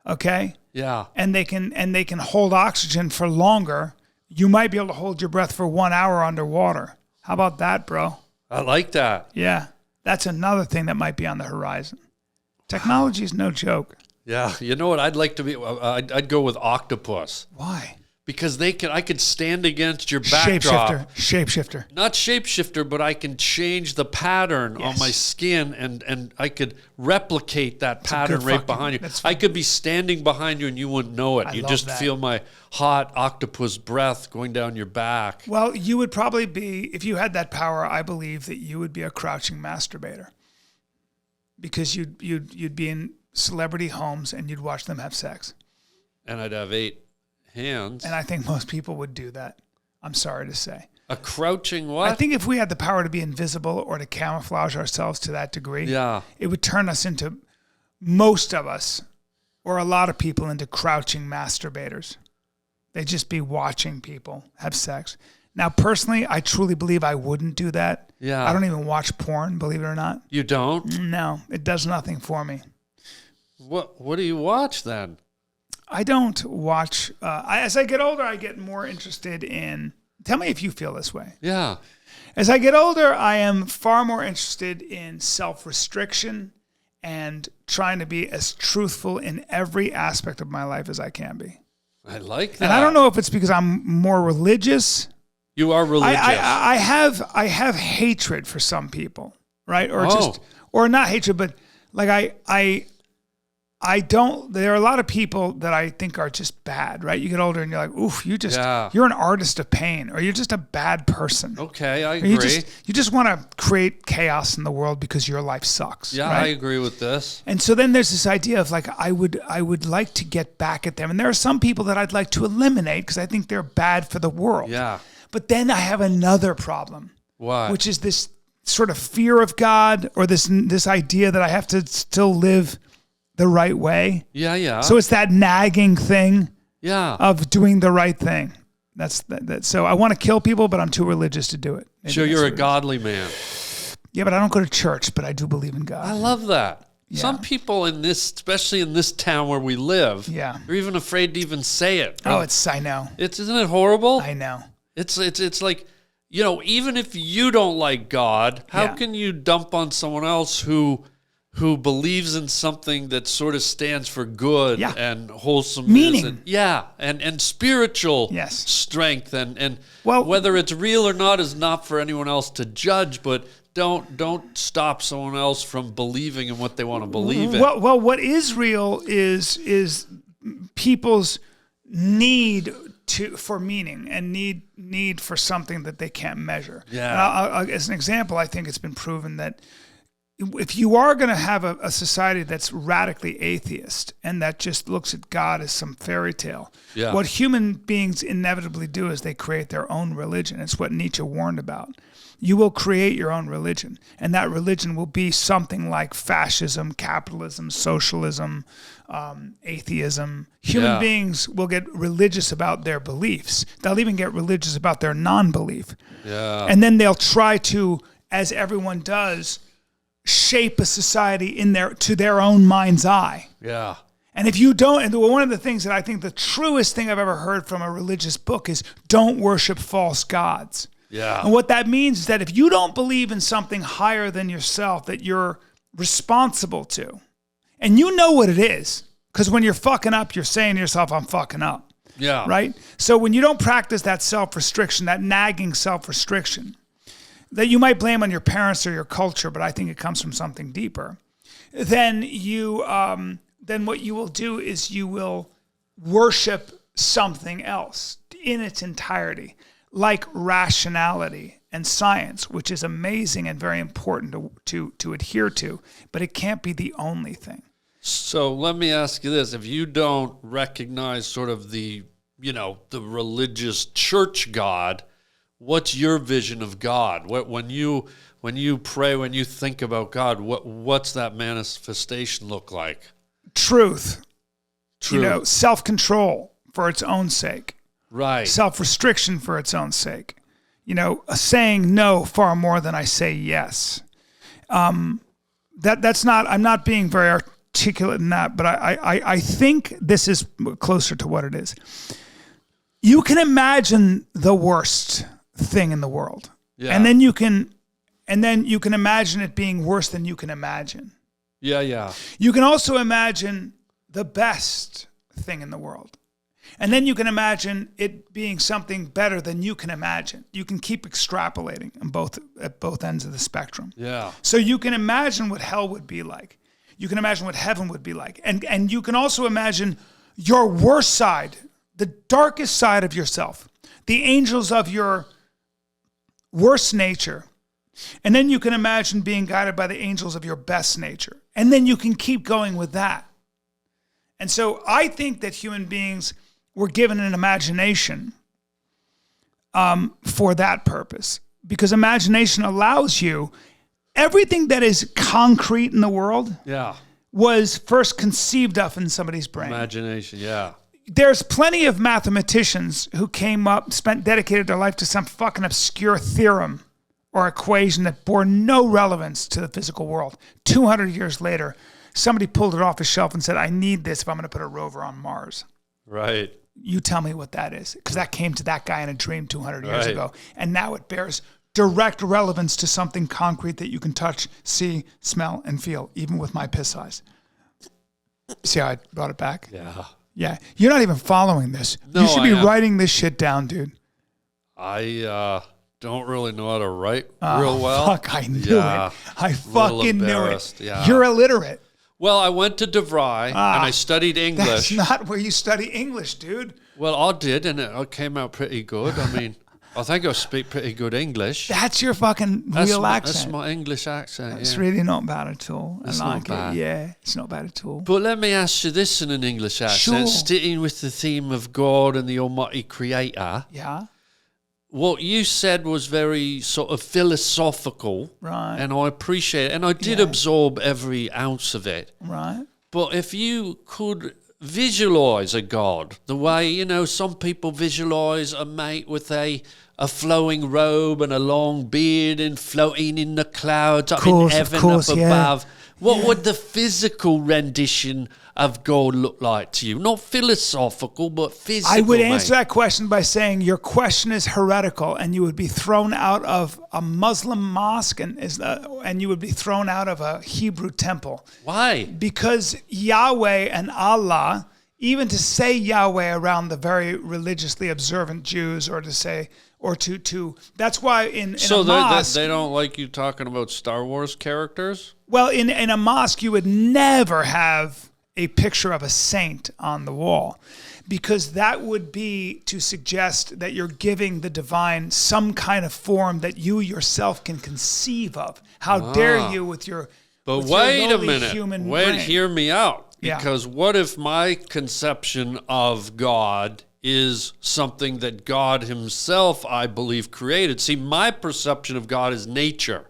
okay? Yeah. And they can hold oxygen for longer, you might be able to hold your breath for 1 hour underwater. How about that, bro? I like that. Yeah. That's another thing that might be on the horizon. Technology is no joke. Yeah. You know what? I'd like to be. I'd go with octopus. Why? Because I could stand against your backdrop. Shapeshifter. Not shapeshifter, but I can change the pattern on my skin, and I could replicate that pattern right behind you. I could be standing behind you and you wouldn't know it. You just feel my hot octopus breath going down your back. Well, you would probably be, if you had that power, I believe that you would be a crouching masturbator. Because you'd be in celebrity homes and you'd watch them have sex. And I'd have 8 hands. And I think most people would do that. I'm sorry to say. A crouching what? I think if we had the power to be invisible or to camouflage ourselves to that degree, it would turn us into, most of us, or a lot of people, into crouching masturbators. They'd just be watching people have sex. Now, personally, I truly believe I wouldn't do that. Yeah. I don't even watch porn, believe it or not. You don't? No, it does nothing for me. What do you watch then? I don't watch. As I get older, I get more interested in. Tell me if you feel this way. Yeah. As I get older, I am far more interested in self-restriction and trying to be as truthful in every aspect of my life as I can be. I like that. And I don't know if it's because I'm more religious. You are religious. I have hatred for some people, right? Or not hatred, but like I don't, there are a lot of people that I think are just bad, right? You get older and you're like, oof, you're an artist of pain, or you're just a bad person. Okay, I agree. You just want to create chaos in the world because your life sucks. Yeah, right? I agree with this. And so then there's this idea of like, I would like to get back at them. And there are some people that I'd like to eliminate because I think they're bad for the world. Yeah. But then I have another problem. What? Which is this sort of fear of God, or this idea that I have to still live the right way. Yeah. So it's that nagging thing of doing the right thing. That's that. So I want to kill people, but I'm too religious to do it. Maybe so you're a godly man. Yeah, but I don't go to church, but I do believe in God. I love that. Yeah. Some people in this, especially in this town where we live, are even afraid to even say it. Oh, I know. Isn't it horrible? I know. It's like, you know, even if you don't like God, how can you dump on someone else who believes in something that sort of stands for good and wholesomeness, meaning, and spiritual strength, and well, whether it's real or not is not for anyone else to judge, but don't stop someone else from believing in what they want to believe in. Well, what is real is people's need for meaning and need for something that they can't measure. Yeah. And as an example, I think it's been proven that if you are going to have a society that's radically atheist and that just looks at God as some fairy tale, what human beings inevitably do is they create their own religion. It's what Nietzsche warned about. You will create your own religion, and that religion will be something like fascism, capitalism, socialism, atheism. Human beings will get religious about their beliefs. They'll even get religious about their non-belief. Yeah. And then they'll try to, as everyone does, shape a society to their own mind's eye. Yeah. And if you don't, and one of the things that I think the truest thing I've ever heard from a religious book is don't worship false gods. Yeah. And what that means is that if you don't believe in something higher than yourself that you're responsible to, and you know what it is, because when you're fucking up, you're saying to yourself, I'm fucking up. Yeah. Right? So when you don't practice that self-restriction, that nagging self-restriction, that you might blame on your parents or your culture, but I think it comes from something deeper, then then what you will do is you will worship something else in its entirety, like rationality and science, which is amazing and very important to adhere to, but it can't be the only thing. So let me ask you this. If you don't recognize sort of the religious church God, what's your vision of God? When you pray, when you think about God, what's that manifestation look like? Truth. Self-control for its own sake. Right. Self-restriction for its own sake. Saying no far more than I say yes. That's not. I'm not being very articulate in that, but I think this is closer to what it is. You can imagine the worst thing in the world, and then you can imagine it being worse than you can imagine. Yeah. You can also imagine the best thing in the world. And then you can imagine it being something better than you can imagine. You can keep extrapolating at both ends of the spectrum. Yeah. So you can imagine what hell would be like. You can imagine what heaven would be like. And you can also imagine your worst side, the darkest side of yourself, the angels of your worst nature. And then you can imagine being guided by the angels of your best nature. And then you can keep going with that. And so I think that human beings were given an imagination for that purpose. Because imagination allows you, everything that is concrete in the world was first conceived of in somebody's brain. Imagination, yeah. There's plenty of mathematicians who dedicated their life to some fucking obscure theorem or equation that bore no relevance to the physical world. 200 years later, somebody pulled it off a shelf and said, I need this if I'm going to put a rover on Mars. Right. You tell me what that is, because that came to that guy in a dream 200 years ago. And now it bears direct relevance to something concrete that you can touch, see, smell, and feel, even with my piss eyes. See how I brought it back? Yeah. Yeah. You're not even following this. No, you should be writing this shit down, dude. I don't really know how to write real well. Fuck, I knew it. I fucking knew it. Yeah. You're illiterate. Well, I went to DeVry and I studied English. That's not where you study English, dude. Well, I did, and it came out pretty good. I mean, I think I speak pretty good English. That's your fucking real accent. That's my English accent. It's really not bad at all. It's not bad. Yeah, it's not bad at all. But let me ask you this in an English accent, Sure. sticking with the theme of God and the Almighty Creator. Yeah. What you said was very sort of philosophical, Right. and I appreciate it, and I did absorb every ounce of it. Right. But if you could visualize a God, the way, some people visualize a mate with a flowing robe and a long beard and floating in the clouds up in heaven up above. What would the physical rendition of God look like to you? Not philosophical, but physical. I would answer that question by saying your question is heretical, and you would be thrown out of a Muslim mosque and you would be thrown out of a Hebrew temple. Why? Because Yahweh and Allah, even to say Yahweh around the very religiously observant Jews, or to say, or to that's why in a mosque, they don't like you talking about Star Wars characters? Well, in a mosque, you would never have a picture of a saint on the wall, because that would be to suggest that you're giving the divine some kind of form that you yourself can conceive of. How dare you with your But with wait your a lowly minute. human brain. Hear me out. Yeah. Because what if my conception of God is something that God himself, I believe, created? See, my perception of God is nature.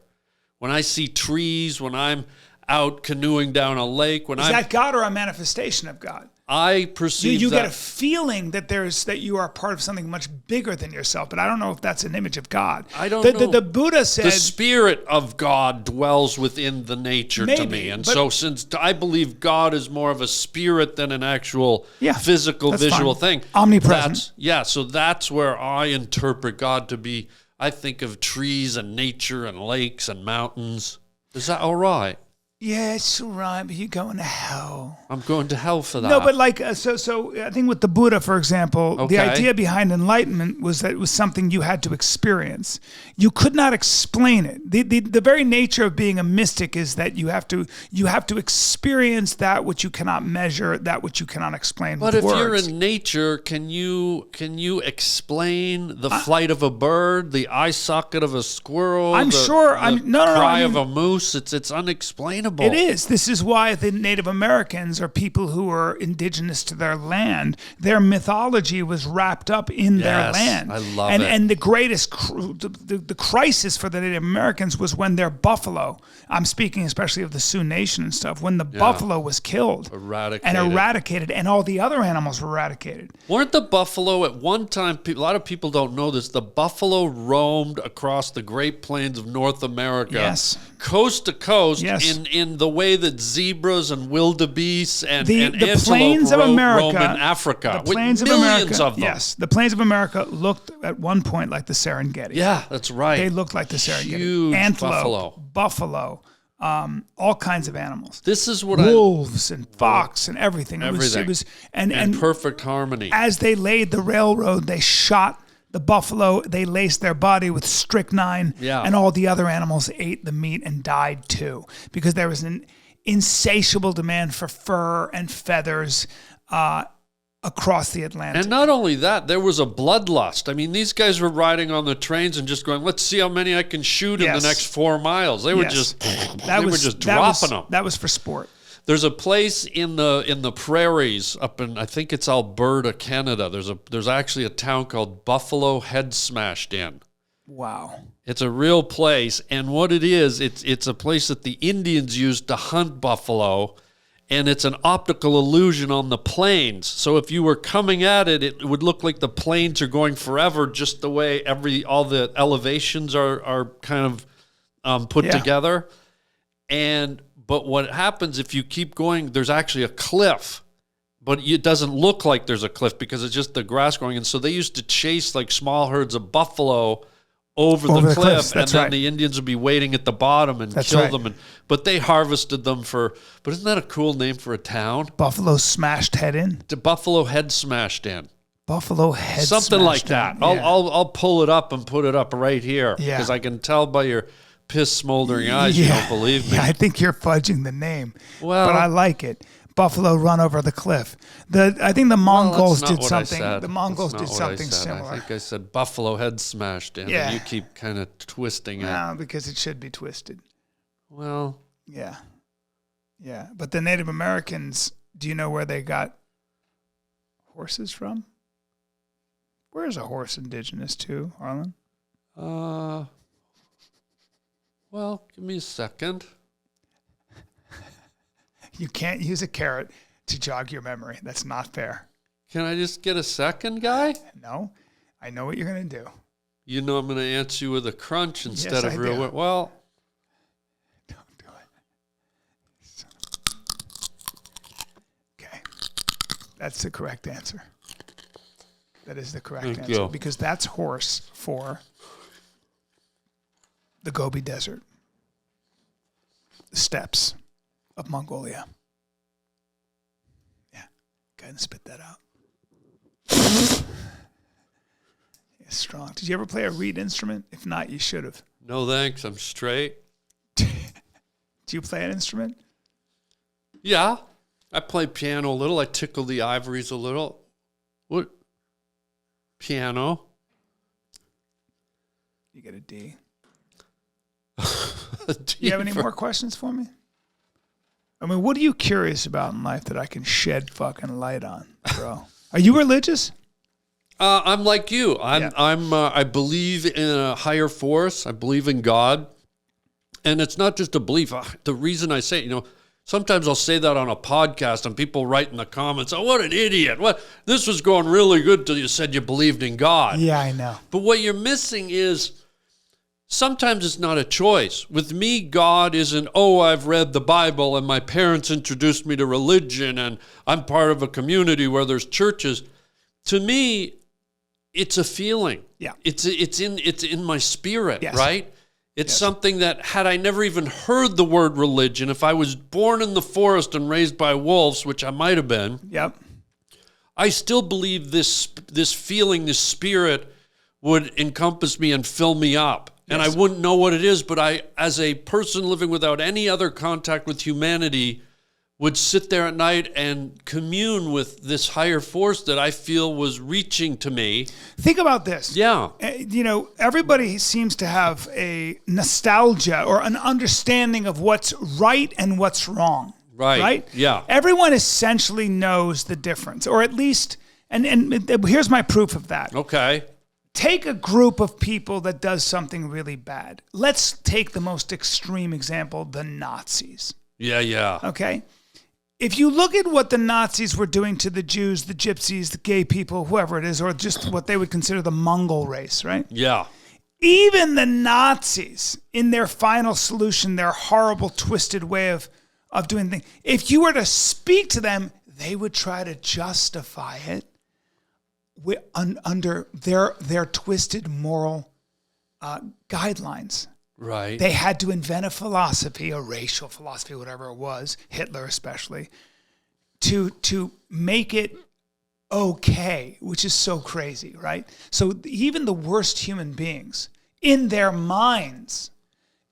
When I see trees, when I'm out canoeing down a lake, Is that God or a manifestation of God? I perceive You that. get a feeling that you are part of something much bigger than yourself, but I don't know if that's an image of God. I don't know. The Buddha said the spirit of God dwells within the nature to Maybe, me. And but- so since I believe God is more of a spirit than an actual physical, that's visual fine. thing. Omnipresent. So that's where I interpret God to be. I think of trees and nature and lakes and mountains. Is that all right? Yeah, it's all right, but you're going to hell. I'm going to hell for that. No, but like, so I think with the Buddha, for example, the Okay. idea behind enlightenment was that it was something you had to experience. You could not explain it. The very nature of being a mystic is that you have to experience that which you cannot measure, that which you cannot explain But with if words. you're in nature, can you explain the flight of a bird, the eye socket of a squirrel? I'm the, sure. The I'm no, cry I of mean, a moose. It's unexplainable. incredible. It is. This is why the Native Americans are people who are indigenous to their land. Their mythology was wrapped up in their land. I love and, it. And the greatest, the crisis for the Native Americans was when their buffalo, I'm speaking especially of the Sioux Nation and stuff, when the buffalo was killed eradicated, and all the other animals were eradicated. Weren't the buffalo at one time, a lot of people don't know this, the buffalo roamed across the Great Plains of North America, coast to coast, in the way that zebras and wildebeest and antelope plains of America, roam in Africa, the plains with of millions America, of them. Yes, the plains of America looked at one point like the Serengeti. Yeah, that's right. They looked like the Serengeti. Huge Antelope, buffalo, all kinds of animals. This is what wolves and fox and everything. Everything. It was and perfect harmony. As they laid the railroad, they shot the buffalo. They laced their body with strychnine, and all the other animals ate the meat and died too, because there was an insatiable demand for fur and feathers across the Atlantic. And not only that, there was a bloodlust. I mean, these guys were riding on the trains and just going, let's see how many I can shoot in the next 4 miles. They were just dropping them. That was for sport. There's a place in the prairies up in, I think it's Alberta, Canada. There's actually a town called Buffalo Head Smashed In. Wow. It's a real place, and what it is, it's a place that the Indians used to hunt buffalo, and it's an optical illusion on the plains. So if you were coming at it, it would look like the plains are going forever, just the way all the elevations are kind of put together. But what happens if you keep going, there's actually a cliff, but it doesn't look like there's a cliff because it's just the grass growing. And so they used to chase like small herds of buffalo over the cliff, and then the Indians would be waiting at the bottom and kill them. But they harvested them but isn't that a cool name for a town? Buffalo Smashed Head In? The Buffalo Head Smashed In. Buffalo Head Something like Smashed In. that. I'll pull it up and put it up right here because Yeah. I can tell by your piss smoldering eyes you don't believe me. Yeah, I think you're fudging the name. Well, but I like it. Buffalo run over the cliff. I think the Mongols did something. The Mongols did something similar. I think I said Buffalo Head Smashed In. Yeah. And you keep kind of twisting it. No, because it should be twisted. Well. Yeah. Yeah. But the Native Americans, do you know where they got horses from? Where is a horse indigenous to, Harland? Well, give me a second. You can't use a carrot to jog your memory. That's not fair. Can I just get a second, guy? No. I know what you're going to do. You know I'm going to answer you with a crunch instead of real. Do. Well. Don't do it. Okay. That's the correct answer. That is the correct answer. You. Because that's horse for the Gobi Desert, the steppes of Mongolia. Yeah, go ahead and spit that out. It's strong. Did you ever play a reed instrument? If not, you should have. No thanks, I'm straight. Do you play an instrument? Yeah, I play piano a little. I tickle the ivories a little. What? Piano. You get a D. Do you have any more questions for me? I mean, what are you curious about in life that I can shed fucking light on, bro? Are you religious? I'm like you. I believe in a higher force. I believe in God. And it's not just a belief. The reason I say it, sometimes I'll say that on a podcast and people write in the comments, oh, what an idiot. What? This was going really good till you said you believed in God. Yeah, I know. But what you're missing is sometimes it's not a choice. With me, God isn't, I've read the Bible and my parents introduced me to religion and I'm part of a community where there's churches. To me, it's a feeling. Yeah. It's in my spirit, yes. right? It's something that had I never even heard the word religion, if I was born in the forest and raised by wolves, which I might have been, I still believe this feeling, this spirit would encompass me and fill me up. And I wouldn't know what it is, but I, as a person living without any other contact with humanity, would sit there at night and commune with this higher force that I feel was reaching to me. Think about this. Yeah. Everybody seems to have a nostalgia or an understanding of what's right and what's wrong. Right? Yeah. Everyone essentially knows the difference, or at least, and here's my proof of that. Okay. Take a group of people that does something really bad. Let's take the most extreme example, the Nazis. Yeah. Okay? If you look at what the Nazis were doing to the Jews, the Gypsies, the gay people, whoever it is, or just what they would consider the Mongol race, right? Yeah. Even the Nazis, in their final solution, their horrible, twisted way of doing things, if you were to speak to them, they would try to justify it under their twisted moral guidelines. Right. They had to invent a philosophy, a racial philosophy, whatever it was, Hitler especially, to make it okay, which is so crazy, right? So even the worst human beings, in their minds,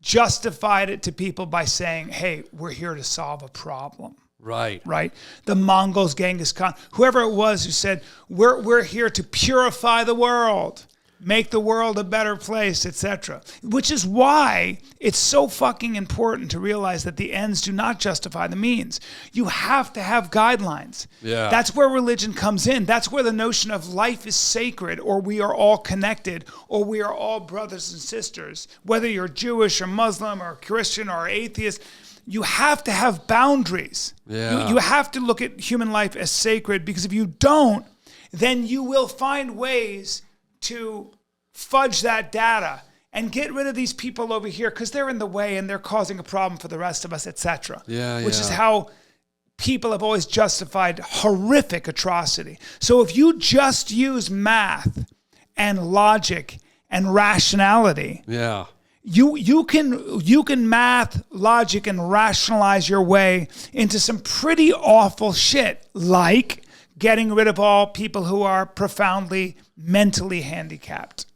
justified it to people by saying, hey, we're here to solve a problem. Right. Right? The Mongols, Genghis Khan, whoever it was who said, we're here to purify the world, make the world a better place, etc. Which is why it's so fucking important to realize that the ends do not justify the means. You have to have guidelines. Yeah. That's where religion comes in. That's where the notion of life is sacred, or we are all connected, or we are all brothers and sisters. Whether you're Jewish or Muslim or Christian or atheist, you have to have boundaries. Yeah. You have to look at human life as sacred, because if you don't, then you will find ways to fudge that data and get rid of these people over here because they're in the way and they're causing a problem for the rest of us, etc. Which is how people have always justified horrific atrocity. So if you just use math and logic and rationality, you can math, logic, and rationalize your way into some pretty awful shit, like getting rid of all people who are profoundly mentally handicapped,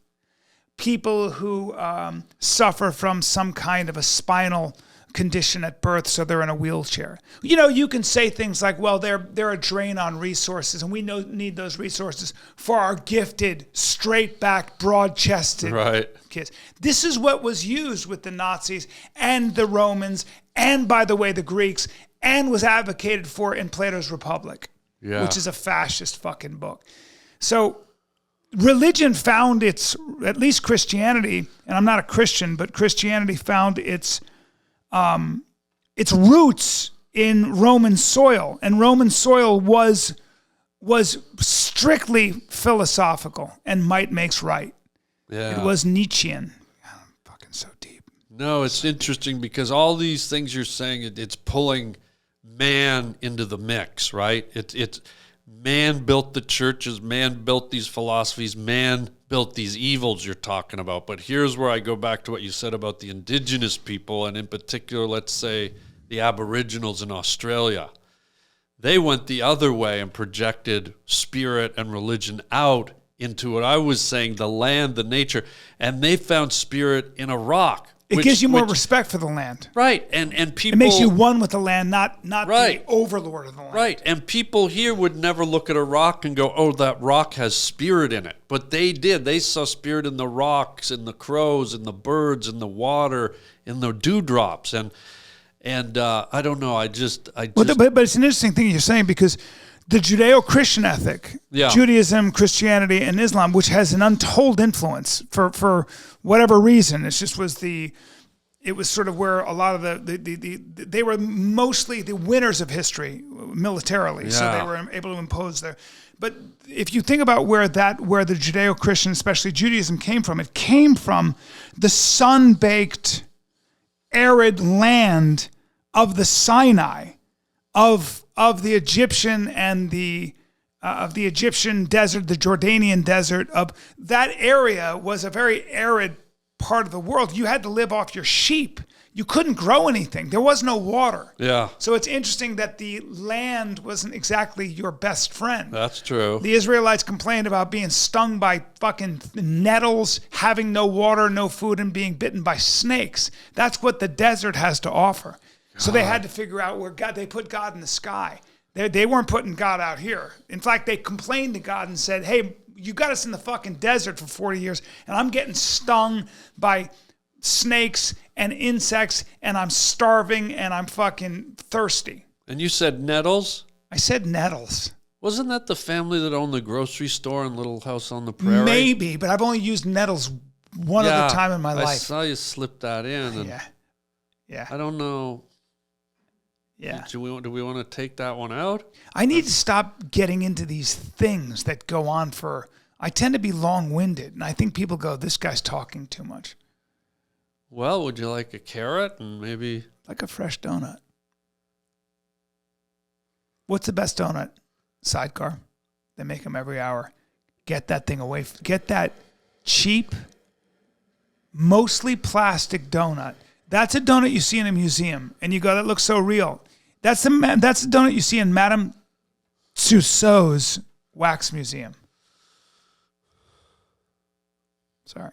people who suffer from some kind of a spinal condition at birth, so they're in a wheelchair. You can say things like, well, they're a drain on resources, and we need those resources for our gifted, straight-backed, broad-chested kids. This is what was used with the Nazis and the Romans, and, by the way, the Greeks, and was advocated for in Plato's Republic, which is a fascist fucking book. So religion found its, at least Christianity, and I'm not a Christian, but Christianity found its roots in Roman soil, and Roman soil was strictly philosophical, and might makes right. It was Nietzschean. I'm fucking so deep. No, it's interesting because all these things you're saying, it's pulling man into the mix, right? It's man built the churches, man built these philosophies, man built these evils you're talking about. But here's where I go back to what you said about the indigenous people, and in particular, let's say the Aboriginals in Australia. They went the other way and projected spirit and religion out into what I was saying, the land, the nature, and they found spirit in a rock. It gives you more respect for the land. Right. And people... It makes you one with the land, not the overlord of the land. Right. And people here would never look at a rock and go, oh, that rock has spirit in it. But they did. They saw spirit in the rocks, in the crows, in the birds, in the water, in the dewdrops. And I don't know. But it's an interesting thing you're saying, because the Judeo-Christian ethic, Judaism, Christianity, and Islam, which has an untold influence for whatever reason, it was sort of where a lot of they were mostly the winners of history militarily, so they were able to impose their. But if you think about where the Judeo-Christian, especially Judaism, came from, it came from the sun-baked, arid land of the Sinai, of the Egyptian and of the Egyptian desert, the Jordanian desert. Of that area was a very arid part of the world. You had to live off your sheep. You couldn't grow anything. There was no water. Yeah. So it's interesting that the land wasn't exactly your best friend. That's true. The Israelites complained about being stung by fucking nettles, having no water, no food, and being bitten by snakes. That's what the desert has to offer. So they had to figure out where God. They put God in the sky. They weren't putting God out here. In fact, they complained to God and said, "Hey, you got us in the fucking desert for 40 years, and I'm getting stung by snakes and insects, and I'm starving, and I'm fucking thirsty." And you said nettles? I said nettles. Wasn't that the family that owned the grocery store and Little House on the Prairie? Maybe, but I've only used nettles one other time in my I life. saw you slip that in. And Yeah. I don't know. Yeah. Do we want to take that one out? I need to stop getting into these things that go on for. I tend to be long-winded, and I think people go, "This guy's talking too much." Well, would you like a carrot and maybe Like a fresh donut. What's the best donut? Sidecar. They make them every hour. Get that thing away. Get that cheap, mostly plastic donut. That's a donut you see in a museum, and you go, "That looks so real." That's the donut you see in Madame Tussauds Wax Museum. Sorry.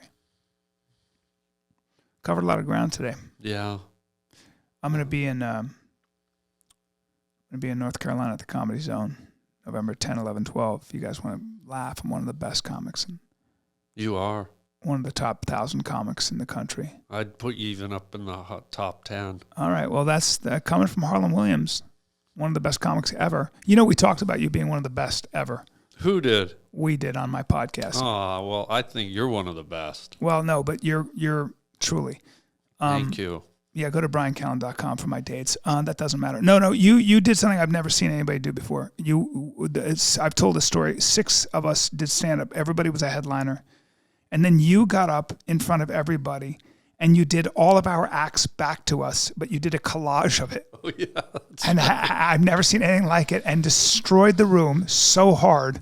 Covered a lot of ground today. Yeah. I'm going to be in North Carolina at the Comedy Zone, November 10, 11, 12. If you guys want to laugh, I'm one of the best comics and You are. one of the top 1,000 comics in the country. I'd put you even up in the top 10. All right. Well, that's coming from Harland Williams, one of the best comics ever. You know, we talked about you being one of the best ever. Who did? We did on my podcast. Oh, well, I think you're one of the best. Well, no, but you're truly. Thank you. Yeah, go to bryancallen.com for my dates. That doesn't matter. No, you did something I've never seen anybody do before. I've told this story. 6 of us did stand-up. Everybody was a headliner. And then you got up in front of everybody and you did all of our acts back to us, but you did a collage of it. Oh, yeah. And I've never seen anything like it, and destroyed the room so hard.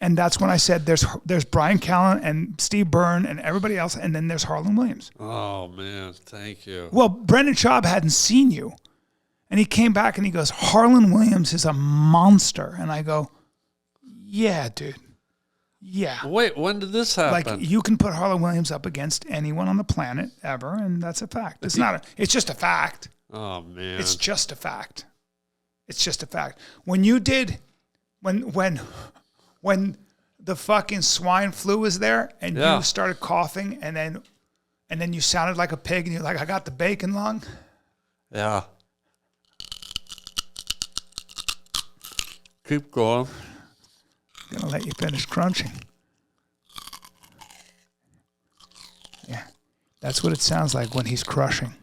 And that's when I said, there's Bryan Callen and Steve Byrne and everybody else, and then there's Harland Williams. Oh, man. Thank you. Well, Brendan Schaub hadn't seen you. And he came back and he goes, "Harland Williams is a monster." And I go, "Yeah, dude. Yeah." Wait, when did this happen? Like, you can put Harland Williams up against anyone on the planet ever, and that's a fact. It's just a fact. Oh, man. It's just a fact. It's just a fact. When you did, when the fucking swine flu was there and you started coughing and then you sounded like a pig and you're like, "I got the bacon lung." Yeah. Keep going. I'm gonna let you finish crunching. Yeah. That's what it sounds like when he's crushing.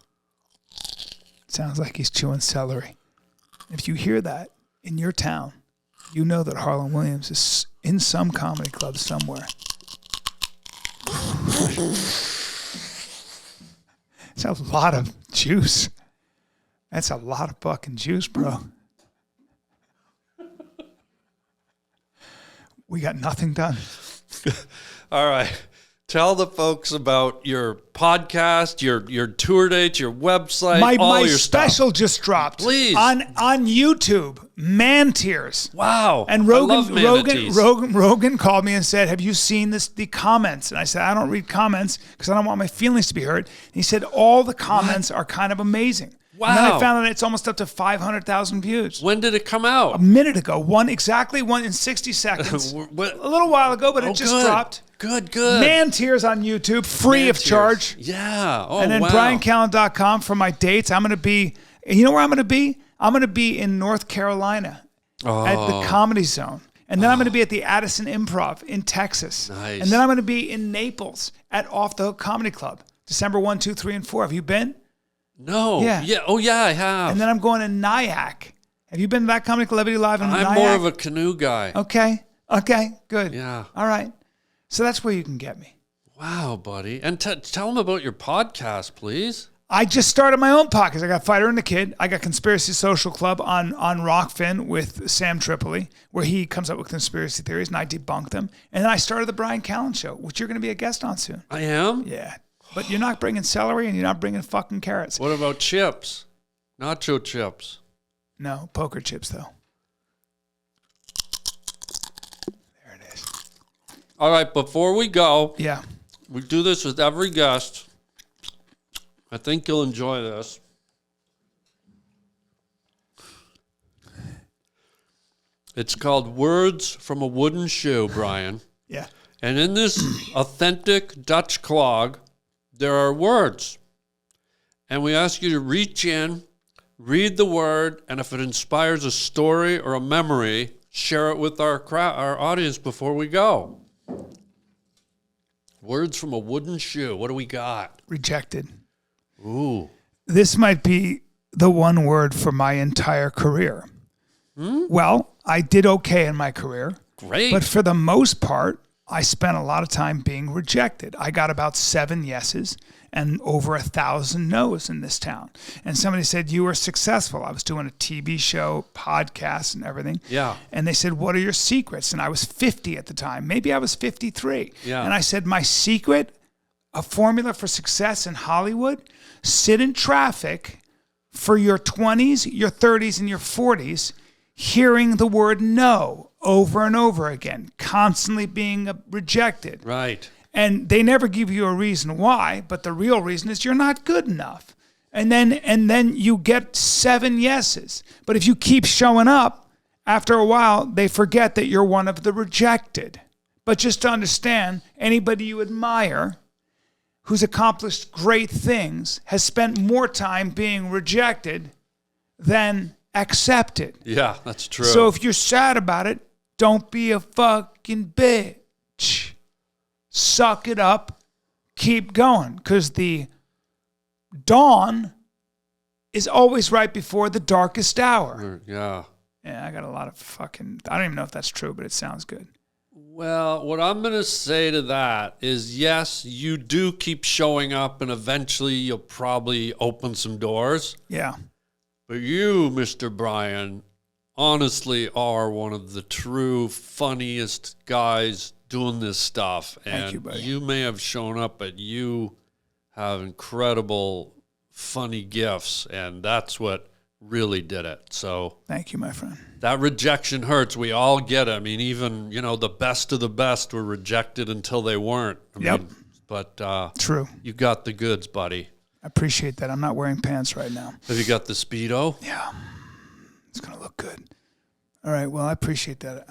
It sounds like he's chewing celery. If you hear that in your town, you know that Harland Williams is in some comedy club somewhere. It's a lot of juice. That's a lot of fucking juice, bro. We got nothing done. All right. Tell the folks about your podcast, your tour dates, your website, all my your special stuff. just dropped. Please. On YouTube, Man Tears. Wow. And I love manatees. Rogan called me and said, "Have you seen the comments?" And I said, "I don't read comments because I don't want my feelings to be hurt." And he said, "All the comments are kind of amazing." Wow. And then I found out it's almost up to 500,000 views. When did it come out? A minute ago. One in 60 seconds. A little while ago, but it just good. dropped. Good. Man Tears on YouTube, free Man of Tears. charge. Yeah. Oh, And then wow. bryancallen.com for my dates. I'm going to be, you know where I'm going to be? I'm going to be in North Carolina at the Comedy Zone. And then I'm going to be at the Addison Improv in Texas. Nice. And then I'm going to be in Naples at Off the Hook Comedy Club, December 1, 2, 3, and 4. Have you been? No. Yeah. Oh, yeah, I have. And then I'm going to Nyack. Have you been to that Comedy Club Live in Nyack? I'm more of a canoe guy. Okay, good. Yeah. All right. So that's where you can get me. Wow, buddy. And tell them about your podcast, please. I just started my own podcast. I got Fighter and the Kid. I got Conspiracy Social Club on Rockfin with Sam Tripoli, where he comes up with conspiracy theories and I debunk them. And then I started the Bryan Callen Show, which you're going to be a guest on soon. I am? Yeah. But you're not bringing celery and you're not bringing fucking carrots. What about chips? Nacho chips. No, poker chips, though. There it is. All right, before we go, Yeah. we do this with every guest. I think you'll enjoy this. It's called Words from a Wooden Shoe, Brian. Yeah. And in this authentic Dutch clog, there are words. And we ask you to reach in, read the word, and if it inspires a story or a memory, share it with our audience before we go. Words from a wooden shoe. What do we got? Rejected. Ooh. This might be the one word for my entire career. Well, I did okay in my career. Great. But for the most part, I spent a lot of time being rejected. I got about 7 yeses and over 1,000 no's in this town. And somebody said, you were successful. I was doing a TV show, podcast, and everything. Yeah. And they said, what are your secrets? And I was 50 at the time. Maybe I was 53. Yeah. And I said, my secret, a formula for success in Hollywood, sit in traffic for your 20s, your 30s, and your 40s, hearing the word no over and over again, constantly being rejected. Right. And they never give you a reason why, but the real reason is you're not good enough. And then you get 7 yeses. But if you keep showing up, after a while, they forget that you're one of the rejected. But just to understand, anybody you admire who's accomplished great things has spent more time being rejected than accepted. Yeah, that's true. So if you're sad about it, don't be a fucking bitch. Suck it up. Keep going. Because the dawn is always right before the darkest hour. Yeah. Yeah, I got a lot of fucking... I don't even know if that's true, but it sounds good. Well, what I'm going to say to that is, yes, you do keep showing up and eventually you'll probably open some doors. Yeah. But you, Mr. Bryan, honestly are one of the true funniest guys doing this stuff. And Thank you, buddy. you may have shown up, but you have incredible funny gifts, and that's what really did it. So Thank you, my friend. that rejection hurts. We all get it. I mean, even, the best of the best were rejected until they weren't. Yep. But True. you got the goods, buddy. I appreciate that. I'm not wearing pants right now. Have you got the Speedo? Yeah. It's going to look good. All right. Well, I appreciate that.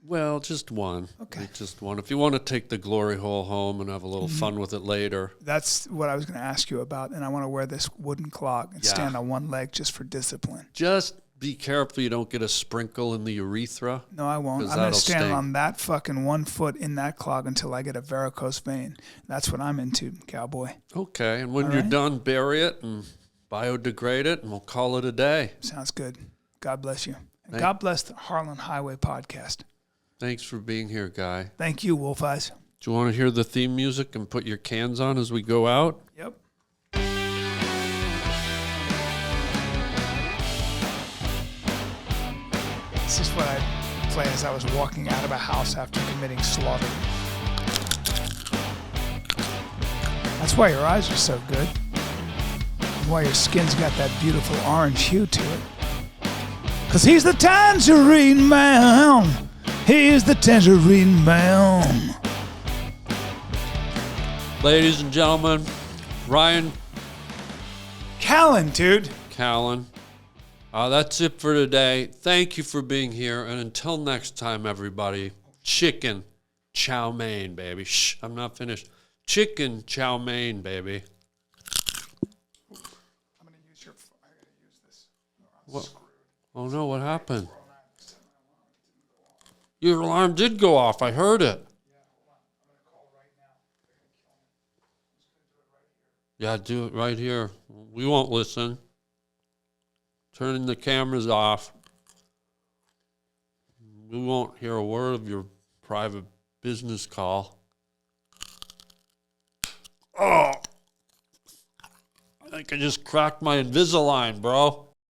Well, just one. Okay. Just one. If you want to take the glory hole home and have a little fun with it later. That's what I was going to ask you about. And I want to wear this wooden clog and stand on one leg just for discipline. Just be careful you don't get a sprinkle in the urethra. No, I won't. 'Cause I'm going to that'll stand sting. on that fucking 1 foot in that clog until I get a varicose vein. That's what I'm into, cowboy. Okay. And when All you're right. done, bury it and biodegrade it, and we'll call it a day. Sounds good. God bless you. And God bless the Harland Highway podcast. Thanks for being here, Guy. Thank you, Wolf Eyes. Do you want to hear the theme music and put your cans on as we go out? Yep. This is what I play as I was walking out of a house after committing slaughter. That's why your eyes are so good. And why your skin's got that beautiful orange hue to it. 'Cause he's the tangerine man. He's the tangerine man. Ladies and gentlemen, Bryan Callen, dude. Callen. That's it for today. Thank you for being here. And until next time, everybody, chicken chow mein, baby. Shh, I'm not finished. Chicken chow mein, baby. I'm going to use your... I got to use this. What? Oh, no, what happened? Your alarm did go off. I heard it. Yeah, do it right here. We won't listen. Turning the cameras off. We won't hear a word of your private business call. Oh! I think I just cracked my Invisalign, bro.